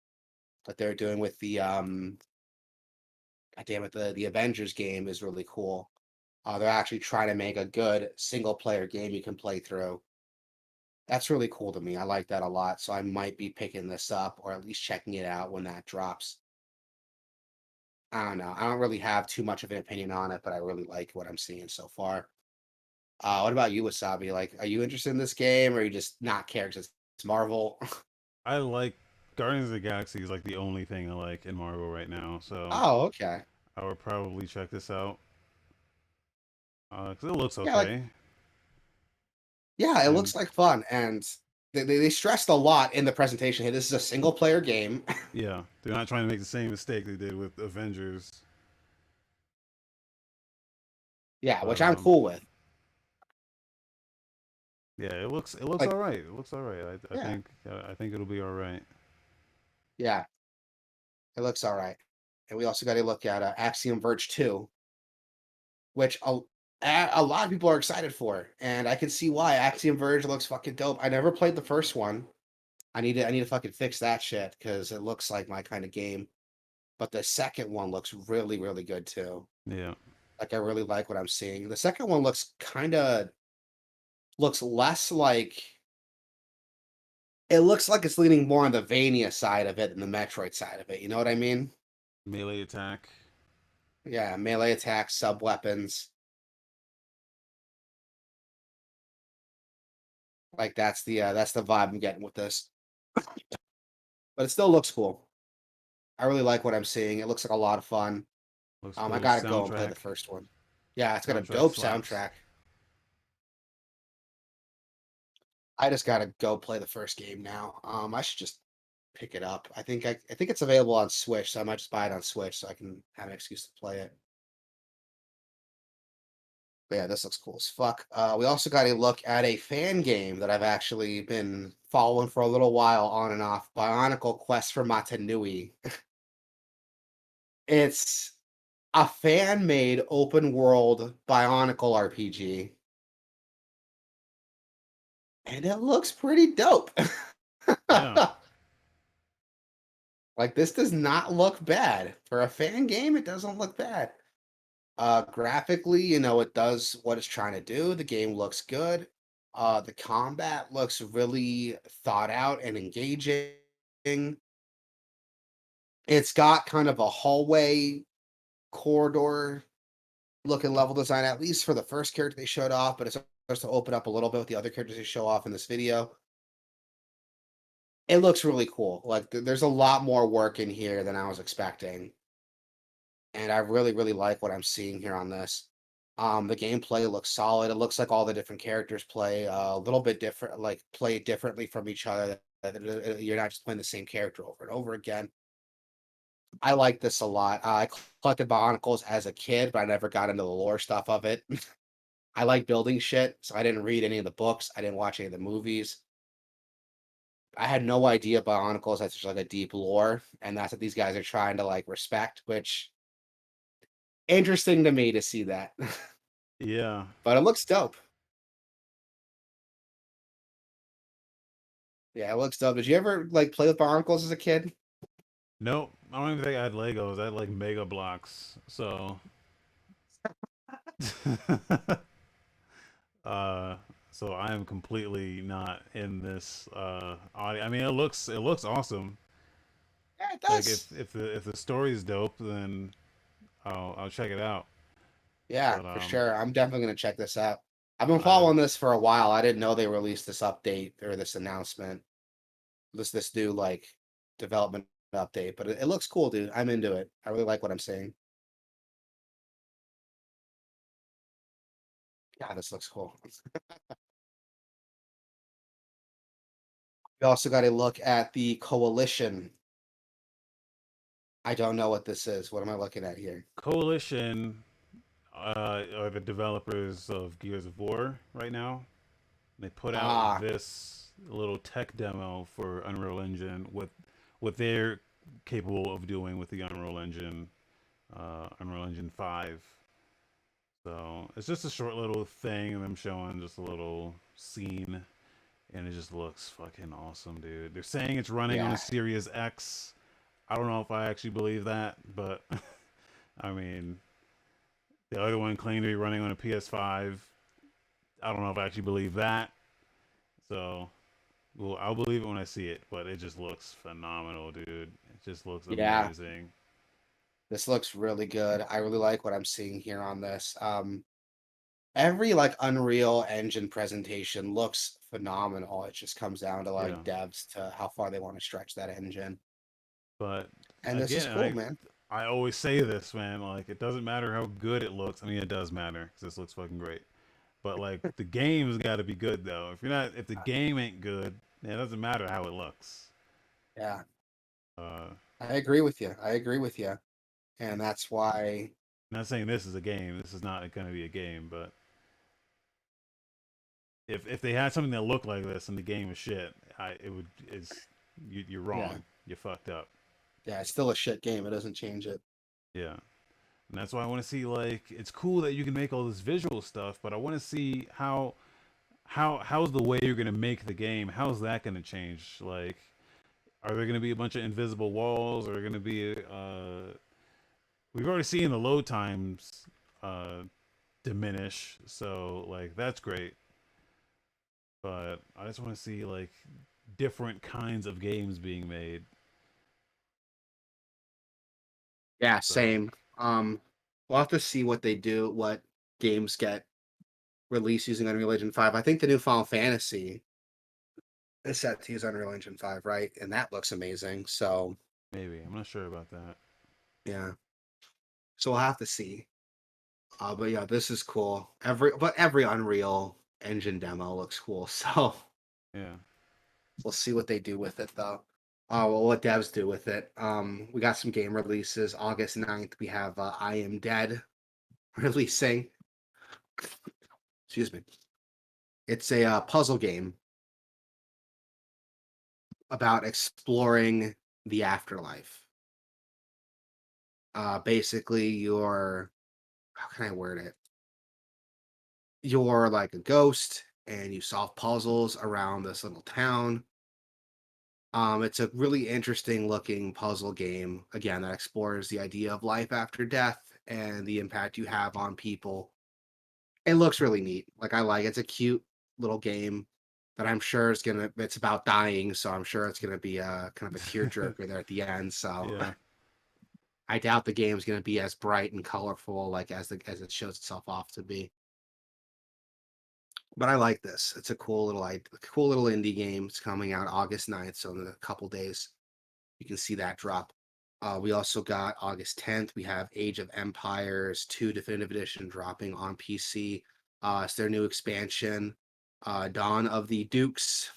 S2: God damn it, the Avengers game is really cool. They're actually trying to make a good single player game you can play through. That's really cool to me. I like that a lot. So I might be picking this up or at least checking it out when that drops. I don't know. I don't really have too much of an opinion on it, but I really like what I'm seeing so far. What about you, Wasabi? Like, are you interested in this game, or you just not care because it's Marvel?
S1: I like Guardians of the Galaxy is like the only thing I like in Marvel right now, so
S2: Oh, okay.
S1: I would probably check this out because it looks
S2: Yeah, like,
S1: okay.
S2: yeah, it
S1: And
S2: looks like fun, and they stressed a lot in the presentation. Hey, this is a single player game.
S1: yeah, they're not trying to make the same mistake they did with Avengers.
S2: Yeah,
S1: But
S2: which I'm cool with.
S1: yeah, it looks
S2: Like,
S1: all right. It looks all right.
S2: yeah,
S1: I think it'll be all right.
S2: yeah, it looks all right. And we also got to look at Axiom Verge 2, which a lot of people are excited for, and I can see why. Axiom Verge looks fucking dope. I never played the first one. I need to fucking fix that shit because it looks like my kind of game. But the second one looks really, really good too.
S1: Yeah,
S2: Like I really like what I'm seeing. The second one looks less like it looks like it's leaning more on the Vania side of it than the Metroid side of it. You know what I mean?
S1: melee attack.
S2: Yeah, melee attacks, sub weapons. Like that's the vibe I'm getting with this. But it still looks cool. I really like what I'm seeing. It looks like a lot of fun.
S1: Looks
S2: I
S1: cool.
S2: gotta go and play the
S1: Soundtrack.
S2: first one. Yeah, it's got a
S1: Soundtrack
S2: dope
S1: slaps.
S2: soundtrack. I just gotta go play the first game now. I should just pick it up. I think it's available on Switch, so I might just buy it on Switch so I can have an excuse to play it. But yeah, this looks cool as fuck. We also got a look at a fan game that I've actually been following for a little while on and off. Bionicle Quest for Matanui. It's a fan-made open world Bionicle RPG, and it looks pretty dope.
S1: Yeah,
S2: Like this does not look bad. For a fan game, it doesn't look bad. Graphically, it does what it's trying to do. The game looks good. The combat looks really thought out and engaging. It's got kind of a hallway corridor looking level design, at least for the first character they showed off, but it starts to open up a little bit with the other characters they show off in this video. It looks really cool. Like there's a lot more work in here than I was expecting. And I really, really like what I'm seeing here on this. The gameplay looks solid. It looks like all the different characters play a little bit different, like play differently from each other. You're not just playing the same character over and over again. I like this a lot. I collected Bionicles as a kid, but I never got into the lore stuff of it. I like building shit, so I didn't read any of the books. I didn't watch any of the movies. I had no idea Bionicles had such like a deep lore, and that's what these guys are trying to like respect, which interesting to me to see that.
S1: yeah.
S2: But it looks dope. Yeah, it looks dope. Did you ever like play with Bionicles as a kid?
S1: Nope. I don't even think I had Legos. I had like Mega Blocks. So, uh, so I am completely not in this audio. I mean, it looks awesome.
S2: Yeah, it
S1: Like
S2: does.
S1: if the story is dope, then I'll check it out.
S2: Yeah,
S1: But
S2: for sure. I'm definitely gonna check this out. I've been
S1: I
S2: following this for a while. I didn't know they released this update or this announcement. This new like development update, but it looks cool, dude. I'm into it. I really like what I'm seeing. Yeah, this looks cool. We also got to look at the Coalition. I don't know what this is. What am I looking at here?
S1: Coalition are the developers of Gears of War right now. They put out
S2: Ah,
S1: this little tech demo for Unreal Engine with what they're capable of doing with the Unreal Engine 5. So it's just a short little thing of them showing just a little scene, and it just looks fucking awesome, dude. They're saying it's running on a
S2: yeah.
S1: Series X. I don't know if I actually believe that, but I mean, the other one claimed to be running on a PS5. I don't know if I actually believe that. So Well, I'll believe it when I see it, but it just looks phenomenal, dude. It just looks
S2: Yeah,
S1: amazing.
S2: this looks really good. I really like what I'm seeing here on this. Every like Unreal Engine presentation looks phenomenal. It just comes down to
S1: Yeah.
S2: like devs to how far they want to stretch that engine.
S1: But
S2: And this is
S1: again,
S2: cool, man.
S1: I always say this, man. Like, it doesn't matter how good it looks. I mean, it does matter because this looks fucking great. But like, the game's got to be good though. If the game ain't good, it doesn't matter how it looks.
S2: Yeah,
S1: Uh,
S2: I agree with you. I agree with you. And that's why,
S1: I'm not saying this is a game. This is not going to be a game. But if they had something that looked like this and the game was shit, it would it's you're
S2: yeah,
S1: wrong. You fucked up.
S2: yeah, it's still a shit game. It doesn't change it.
S1: Yeah. And that's why I want to see, like, it's cool that you can make all this visual stuff, but I want to see how's the way you're gonna make the game? How's that gonna change? Like, are there gonna be a bunch of invisible walls? Are there gonna be we've already seen the load times uh, diminish, so like that's great. But I just want to see like different kinds of games being made.
S2: Yeah,
S1: So
S2: same. We'll have to see what they do, what games get released using Unreal Engine 5. I think the new Final Fantasy is set to use Unreal Engine 5, right? And that looks amazing. So,
S1: maybe I'm not sure about that.
S2: yeah. So we'll have to see. But yeah, this is cool. Every Unreal Engine demo looks cool. So
S1: Yeah,
S2: we'll see what they do with it though. Well, what devs do with it. We got some game releases. August 9th, we have I Am Dead releasing. Excuse me. It's a puzzle game about exploring the afterlife. Basically, you're how can I word it? You're like a ghost and you solve puzzles around this little town. It's a really interesting looking puzzle game, again, that explores the idea of life after death and the impact you have on people. It looks really neat. Like I like it's a cute little game that I'm sure is gonna it's about dying, so I'm sure it's gonna be a kind of a tearjerker there at the end. So
S1: yeah,
S2: I doubt the game's gonna be as bright and colorful like as it shows itself off to be. But I like this. It's a cool little indie game. It's coming out August 9th, so in a couple days you can see that drop. We also got August 10th. We have Age of Empires 2 Definitive Edition dropping on PC. It's their new expansion, Dawn of the Dukes.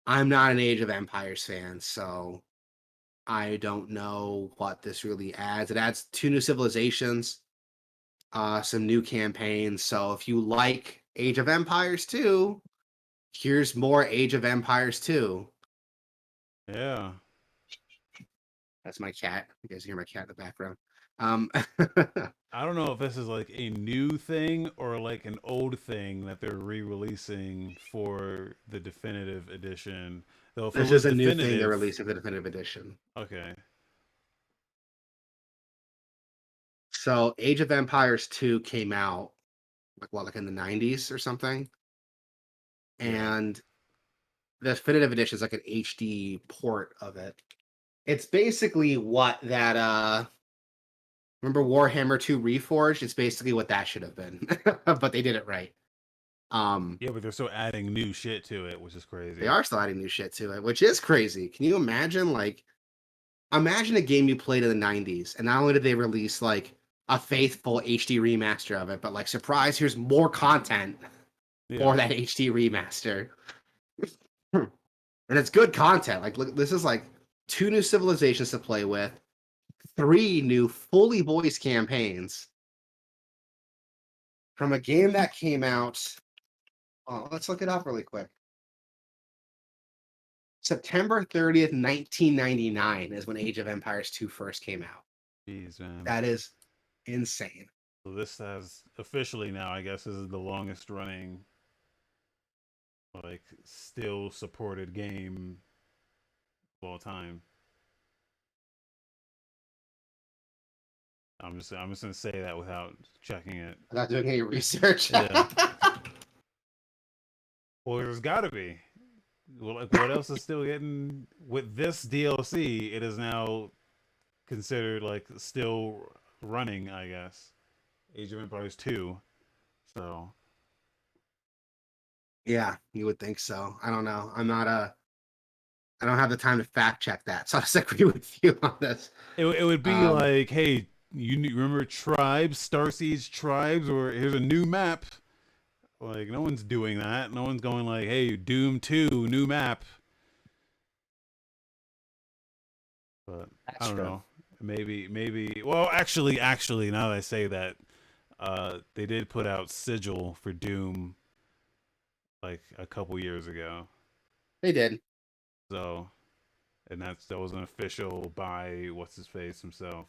S2: I'm not an Age of Empires fan, so I don't know what this really adds. It adds 2 new civilizations, some new campaigns. So if you like Age of Empires 2, here's more Age of Empires 2.
S1: yeah.
S2: That's my cat. You guys hear my cat in the background. Um,
S1: I don't know if this is like a new thing or like an old thing that they're re-releasing for the definitive edition. Though if it
S2: this
S1: was
S2: is a new thing they're
S1: definitive,
S2: releasing the definitive edition.
S1: okay,
S2: So Age of Empires 2 came out like in the 90s or something.
S1: yeah,
S2: And the definitive edition is like an HD port of it. It's basically what that remember Warhammer 2 Reforged? It's basically what that should have been. But they did it right. Um
S1: yeah, but they're still adding new shit to it, which is
S2: they
S1: crazy.
S2: are still adding new shit to it, which is crazy. Can you imagine imagine a game you played in the 90s and not only did they release like a faithful HD remaster of it, but like surprise, here's more content
S1: Yeah,
S2: for that HD remaster. And it's good content. Like look, this is like 2 new civilizations to play with, 3 new fully voiced campaigns from a game that came out. Oh, let's look it up really quick. September 30th, 1999 is when Age of Empires 2 first came out.
S1: jeez, man.
S2: That is insane.
S1: So this has officially now, I guess, this is the longest running, like, still supported game of all time. I'm just gonna say that without checking it.
S2: I'm not doing any research.
S1: Yeah. Well, there's got to be. Well, like what else is still getting with this DLC? It is now considered like still running, I guess. Age of Empires 2. So
S2: Yeah, you would think so. I don't know. I don't have the time to fact check that, so I disagree with you on this.
S1: it would be
S2: Um,
S1: like, hey, remember Tribes, Star Siege Tribes, or here's a new map. Like no one's doing that. No one's going like, hey, Doom 2, new map. But I
S2: that's
S1: don't
S2: true.
S1: know. Maybe. Well, actually, now that I say that, they did put out Sigil for Doom like a couple years ago.
S2: They did.
S1: So, and that was an official by what's his face himself.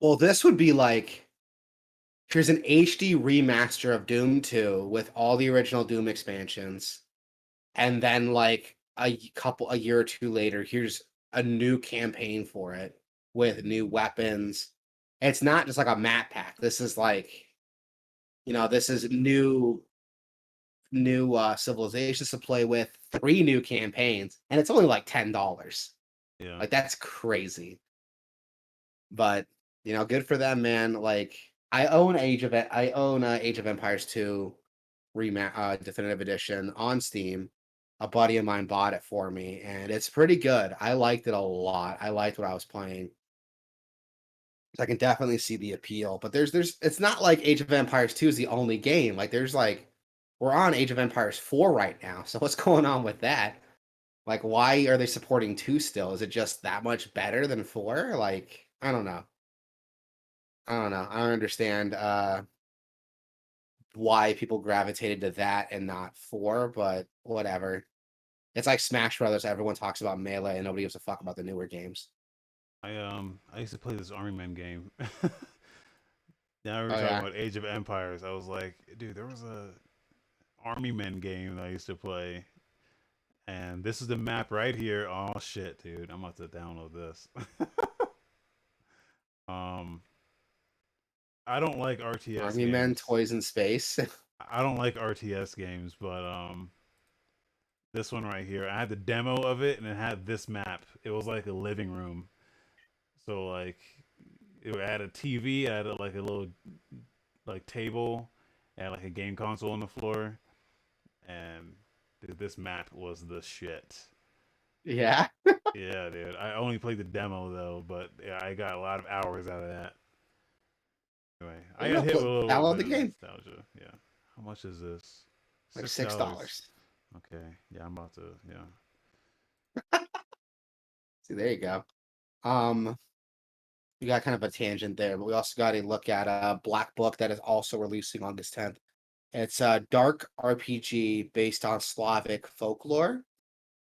S2: Well, this would be like here's an HD remaster of Doom 2 with all the original Doom expansions, and then like a year or two later, here's a new campaign for it with new weapons. It's not just like a map pack. This is like, this is new civilizations to play with, three new campaigns, and it's only like $10.
S1: Yeah,
S2: Like that's crazy. But good for them, man. Like I own Age of Empires 2 definitive edition on Steam. A buddy of mine bought it for me, and it's pretty good. I liked it a lot. I liked what I was playing. So I can definitely see the appeal. But there's it's not like Age of Empires 2 is the only game. Like there's like we're on Age of Empires 4 right now. So what's going on with that? Like why are they supporting 2 still? Is it just that much better than 4? Like, I don't know. I don't know. I don't understand why people gravitated to that and not 4, but whatever. It's like Smash Brothers. Everyone talks about Melee and nobody gives a fuck about the newer games.
S1: I used to play this Army Men game. Now we were
S2: Oh
S1: talking
S2: yeah.
S1: about Age of Empires. I was like, dude, there was a Army Men game that I used to play, and this is the map right here. Oh shit, dude, I'm about to download this. um, I don't like RTS
S2: Army Men,
S1: games.
S2: Toys in Space.
S1: I don't like RTS games, but this one right here, I had the demo of it, and it had this map. It was like a living room. So like, it had a TV, it had like a little like table, and like a game console on the floor, and dude, this map was the shit.
S2: Yeah.
S1: Yeah, dude. I only played the demo though, but yeah, I got a lot of hours out of that. Anyway, I
S2: Maybe
S1: got
S2: I'll
S1: hit with a little
S2: download
S1: bit
S2: the
S1: of
S2: game.
S1: nostalgia. Yeah. How much is this?
S2: Like
S1: Six dollars.
S2: $6.
S1: Okay. Yeah, I'm about to. Yeah.
S2: See, there you go. Um, we got kind of a tangent there, but we also got a look at a Black Book that is also releasing August 10th. It's a dark RPG based on Slavic folklore,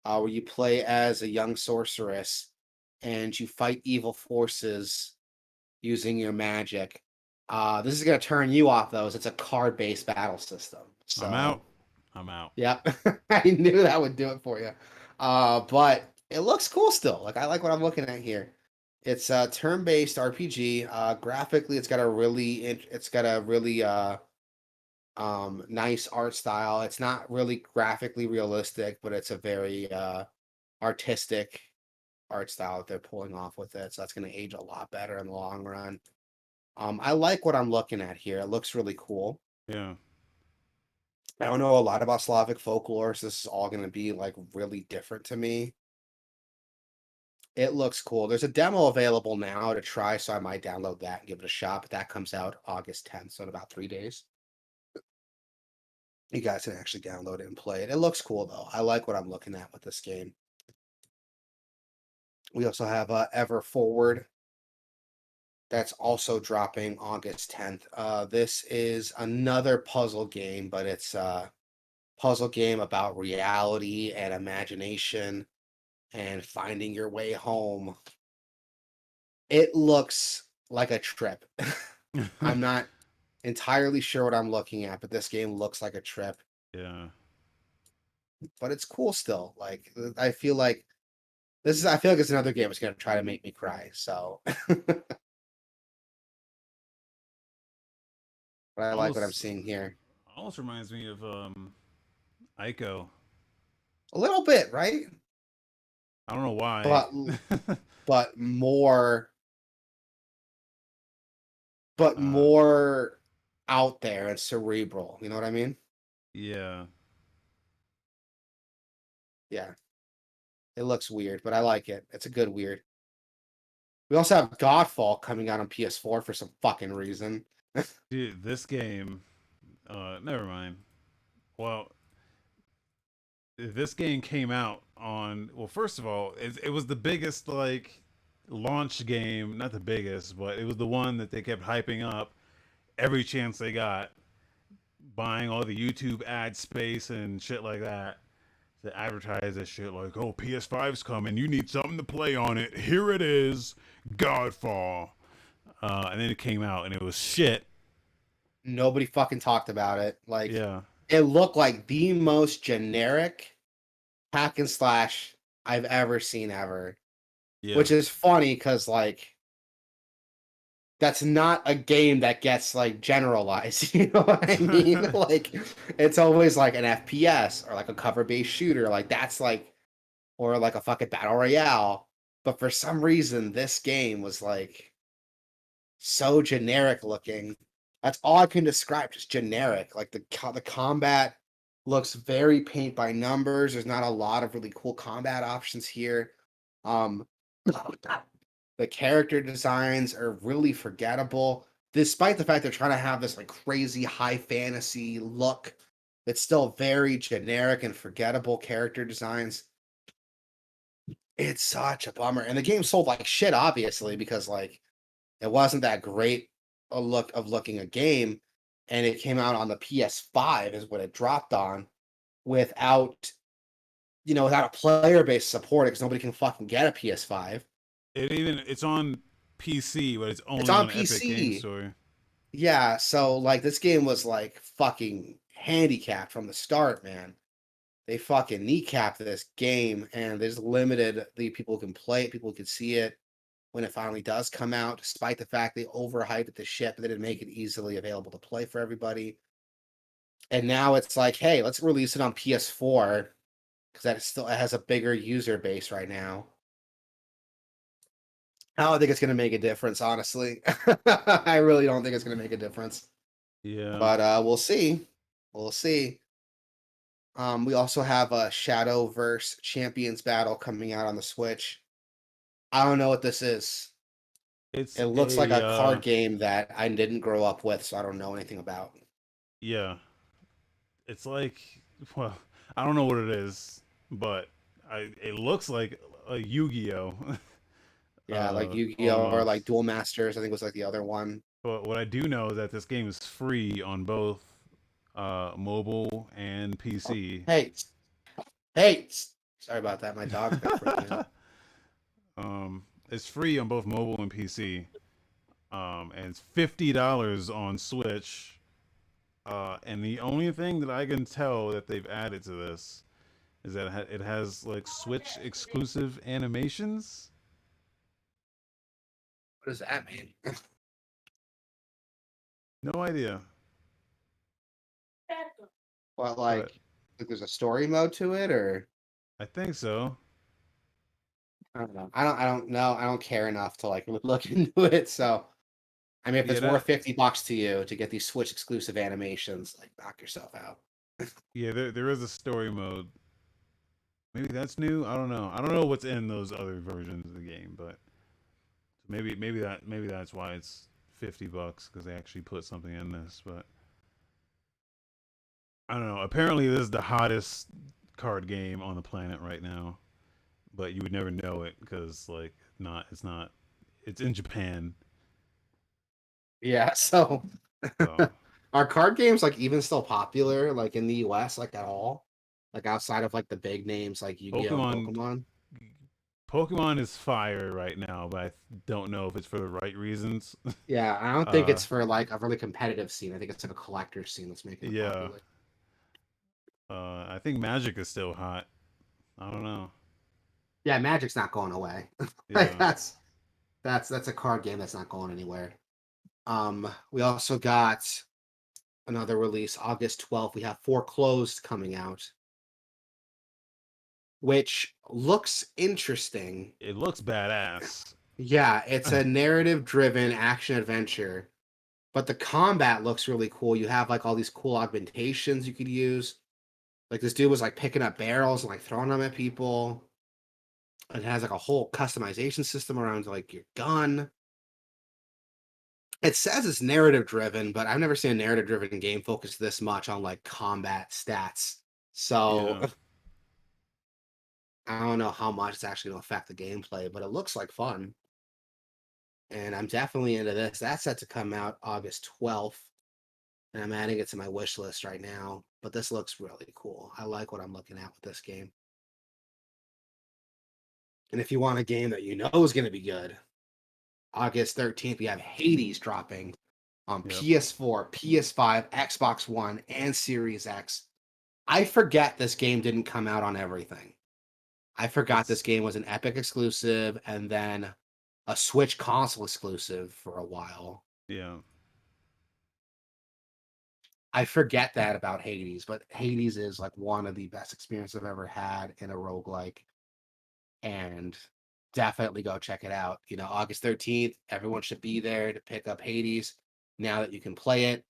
S2: where you play as a young sorceress and you fight evil forces using your magic. This is going to turn you off, though, as it's a card-based battle system.
S1: I'm out.
S2: So,
S1: I'm out.
S2: yep, I knew that would do it for you. But it looks cool still. Like I like what I'm looking at here. It's a turn-based RPG. Graphically, it's got a really nice art style. It's not really graphically realistic, but it's a very artistic art style that they're pulling off with it. So that's going to age a lot better in the long run. I like what I'm looking at here. It looks really cool.
S1: Yeah.
S2: I don't know a lot about Slavic folklore, so this is all going to be like really different to me. It looks cool. There's a demo available now to try, so I might download that and give it a shot. But that comes out August 10th, so in about 3 days. You guys can actually download it and play it. It looks cool though. I like what I'm looking at with this game. We also have Ever Forward that's also dropping August 10th. This is another puzzle game, but it's a puzzle game about reality and imagination and finding your way home. It looks like a trip. I'm not entirely sure what I'm looking at, but this game looks like a trip.
S1: Yeah.
S2: But it's cool still. Like I feel like it's another game that's gonna try to make me cry. So but I like what I'm
S1: Almost.
S2: seeing here.
S1: Almost reminds me of Ico.
S2: A little bit, right?
S1: I don't know why.
S2: But but more but
S1: uh,
S2: more out there and cerebral. You know what I mean?
S1: yeah.
S2: Yeah. It looks weird, but I like it. It's a good weird. We also have Godfall coming out on PS4 for some fucking reason.
S1: Dude, this game. Never mind. Well, this game came out on. Well, first of all, it was the biggest like launch game. Not the biggest, but it was the one that they kept hyping up every chance they got, buying all the YouTube ad space and shit like that to advertise that shit like, oh, PS5's coming, you need something to play on it. Here it is, Godfall. And then it came out and it was shit.
S2: Nobody fucking talked about it. Like,
S1: Yeah,
S2: it looked like the most generic hack and slash I've ever seen ever.
S1: yeah.
S2: Which is funny because like that's not a game that gets like generalized. You know what I mean? Like it's always like an FPS or like a cover-based shooter. Like that's like or like a fucking battle royale. But for some reason, this game was like so generic looking. That's all I can describe, just generic. Like the combat looks very paint by numbers. There's not a lot of really cool combat options here. Um, the character designs are really forgettable, despite the fact they're trying to have this like crazy high fantasy look. It's still very generic and forgettable character designs. It's such a bummer, and the game sold like shit, obviously, because like it wasn't that great a look of looking a game, and it came out on the PS5 is what it dropped on without without a player base support because nobody can fucking get a PS5.
S1: It's on PC, but it's
S2: It's
S1: only
S2: on
S1: on Epic Game
S2: PC.
S1: Store.
S2: Yeah, so like this game was like fucking handicapped from the start, man. They fucking kneecapped this game and they just limited the people who can play it, people who can see it when it finally does come out, despite the fact they overhyped it to shit, but they didn't make it easily available to play for everybody. And now it's like, hey, let's release it on PS4 because that still it has a bigger user base right now. I don't think it's going to make a difference, honestly. I really don't think it's going to make a difference.
S1: Yeah,
S2: But we'll see. We'll see. We also have a Shadowverse Champions Battle coming out on the Switch. I don't know what this is.
S1: it's
S2: It looks like
S1: a
S2: a card game that I didn't grow up with, so I don't know anything about.
S1: yeah. It's like, well, I don't know what it is, but it looks like a Yu-Gi-Oh.
S2: Yeah, like Yu-Gi-Oh! Or like
S1: Almost.
S2: Duel Masters, I think was like the other one.
S1: But what I do know is that this game is free on both mobile and
S2: Oh,
S1: PC.
S2: hey, hey! Sorry about that. My dog's been freaking out.
S1: It's free on both mobile and PC. And it's $50 on Switch. And the only thing that I can tell that they've added to this is that it has like Switch exclusive animations.
S2: What does that mean?
S1: No idea,
S2: Well,
S1: but
S2: like there's a story mode to it, or
S1: I think so.
S2: I don't know. I don't know. I don't care enough to like look into it. So I mean, if
S1: Yeah,
S2: it's worth
S1: that
S2: $50 to you to get these Switch exclusive animations, like knock yourself out.
S1: yeah, there is a story mode. Maybe that's new. I don't know. I don't know what's in those other versions of the game, but maybe that's why it's $50 because they actually put something in this. But I don't know. Apparently, this is the hottest card game on the planet right now, but you would never know it because like not it's not it's in Japan.
S2: Yeah. So
S1: So
S2: are card games like even still popular like in the US like at all? Like outside of like the big names like Yu-Gi-Oh and
S1: Pokemon
S2: Pokemon?
S1: Pokemon is fire right now, but I don't know if it's for the right reasons.
S2: Yeah, I don't think
S1: uh,
S2: it's for like a really competitive scene. I think it's like a collector scene that's making it
S1: yeah.
S2: popular.
S1: I think Magic is still hot. I don't know.
S2: Yeah, Magic's not going away. Like
S1: Yeah.
S2: that's a card game that's not going anywhere. We also got another release August 12th. We have Foreclosed coming out. which looks interesting.
S1: It looks badass.
S2: Yeah, it's a narrative-driven action adventure, but the combat looks really cool. You have like all these cool augmentations you could use. Like this dude was like picking up barrels and like throwing them at people. It has like a whole customization system around like your gun. It says it's narrative driven, but I've never seen a narrative driven game focus this much on like combat stats. So
S1: Yeah.
S2: I don't know how much it's actually going to affect the gameplay, but it looks like fun. And I'm definitely into this. That's set to come out August 12th. And I'm adding it to my wish list right now. But this looks really cool. I like what I'm looking at with this game. And if you want a game that you know is going to be good, August 13th, we have Hades dropping on
S1: Yep.
S2: PS4, PS5, Xbox One, and Series X. I forget this game didn't come out on everything. I forgot this game was an Epic exclusive and then a Switch console exclusive for a while.
S1: Yeah.
S2: I forget that about Hades, but Hades is like one of the best experiences I've ever had in a roguelike. And definitely go check it out. You know, August 13th, everyone should be there to pick up Hades now that you can play it.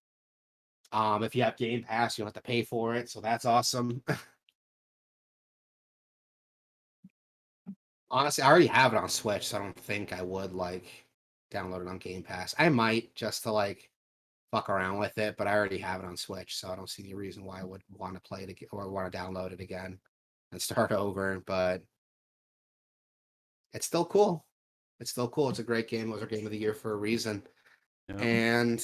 S2: If you have Game Pass, you don't have to pay for it, so that's awesome. Honestly, I already have it on Switch, so I don't think I would like download it on Game Pass. I might just to like fuck around with it, but I already have it on Switch, so I don't see any reason why I would want to play it again or want to download it again and start over. But it's still cool. It's still cool. It's a great game. It was our game of the year for a reason.
S1: Yep.
S2: And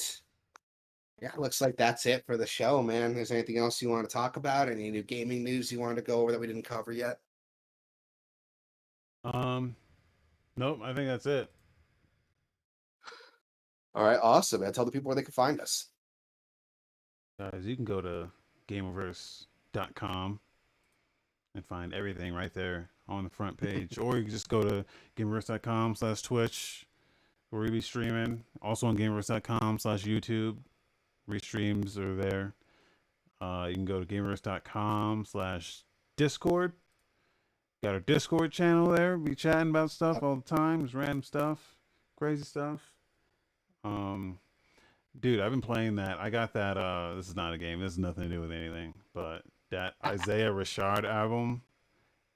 S2: yeah, looks like that's it for the show, man. Is there anything else you want to talk about? Any new gaming news you wanted to go over that we didn't cover yet?
S1: Nope, I think that's it.
S2: All right, awesome, man. Tell the people where they can find us.
S1: Guys, you can go to Gameoverse.com and find everything right there on the front page. Or you can just go to Gameoverse.com/Twitch where we be streaming. Also on Gameoverse.com/YouTube. Restreams are there. You can go to Gameoverse.com/Discord. Got our Discord channel there. Be chatting about stuff all the time. Just random stuff. Crazy stuff. Um Dude, I've been playing that. I got that. This is not a game. This has nothing to do with anything. But that Isaiah Rashad album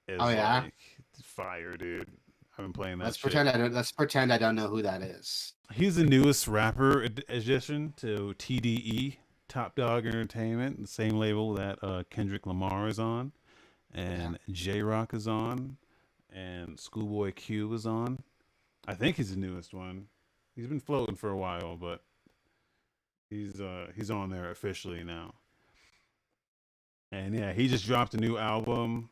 S1: is
S2: Oh yeah.
S1: like fire, dude. I've been playing that
S2: Let's
S1: shit.
S2: let's pretend I don't know who that is.
S1: He's the newest rapper addition to TDE, Top Dog Entertainment, the same label that Kendrick Lamar is on, and J Rock is on, and Schoolboy Q is on. I think he's the newest one. He's been floating for a while, but he's on there officially now. And yeah, he just dropped a new album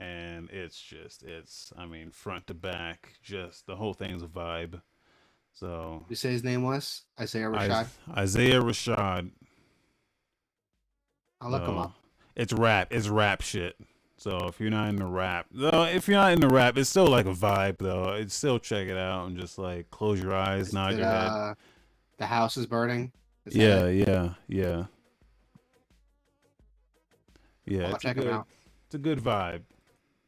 S1: and it's I mean front to back, just the whole thing's a vibe. So
S2: You say his name was Isaiah Rashad.
S1: Isaiah Rashad.
S2: I'll look him
S1: So
S2: up.
S1: it's rap shit. So if you're not into rap, though, if you're not into rap, it's still like a vibe though. It's still check it out and just like close your eyes,
S2: Is
S1: nod
S2: it
S1: your head.
S2: The House is Burning? Is that
S1: Yeah,
S2: it?
S1: yeah.
S2: I'll check him out.
S1: It's a good vibe.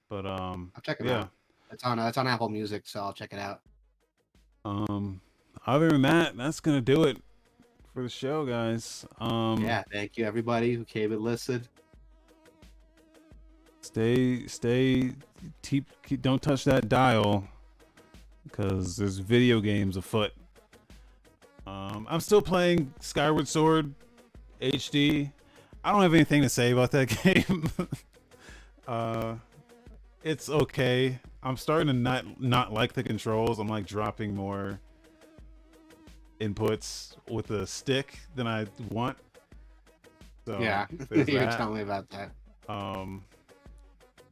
S1: But
S2: I'll check him
S1: yeah.
S2: out. It's on Apple Music, so I'll check it out.
S1: Um, other than that, that's gonna do it for the show, guys.
S2: Yeah, thank you everybody who came and listened.
S1: Don't touch that dial because there's video games afoot. I'm still playing Skyward Sword HD. I don't have anything to say about that game. It's okay. I'm starting to not like the controls. I'm like dropping more inputs with the stick than I want. So
S2: Yeah, you were telling me about that.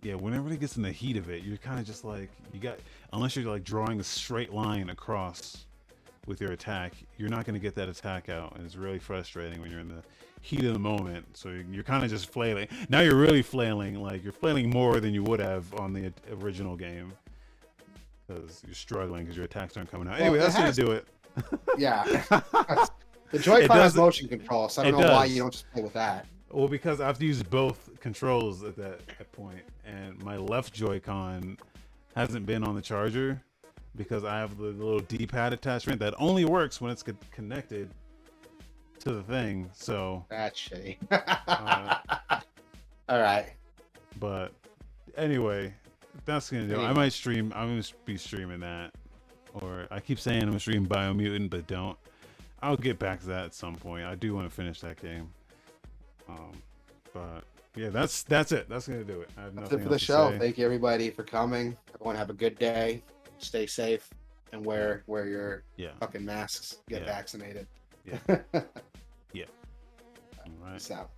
S1: Yeah, whenever it gets in the heat of it, you're kind of just like unless you're like drawing a straight line across with your attack, you're not going to get that attack out, and it's really frustrating when you're in the heat of the moment. So you're kind of just flailing. Now you're really flailing, like you're flailing more than you would have on the original game because you're struggling because your attacks aren't coming out. Anyway, that's going to do it.
S2: Yeah. The Joy-Con has motion control, so I don't know why you don't just play with that.
S1: Well, because I have to use both controls at that point, and my left Joy-Con hasn't been on the charger because I have the little D-pad attachment that only works when it's connected to the thing. So
S2: That's shitty.
S1: uh,
S2: All right.
S1: but anyway, that's gonna do. I
S2: Anyway.
S1: might stream. I'm gonna be streaming that, or I keep saying I'm gonna stream Biomutant, but don't. I'll get back to that at some point. I do want to finish that game. But yeah, that's it. That's gonna do it. I have
S2: That's
S1: nothing
S2: it for the
S1: else to
S2: show.
S1: say.
S2: Thank you everybody for coming. Everyone have a good day. Stay safe and wear your
S1: Yeah.
S2: fucking masks. Get
S1: Yeah.
S2: vaccinated.
S1: Yeah. Yeah. All right.
S2: Peace out.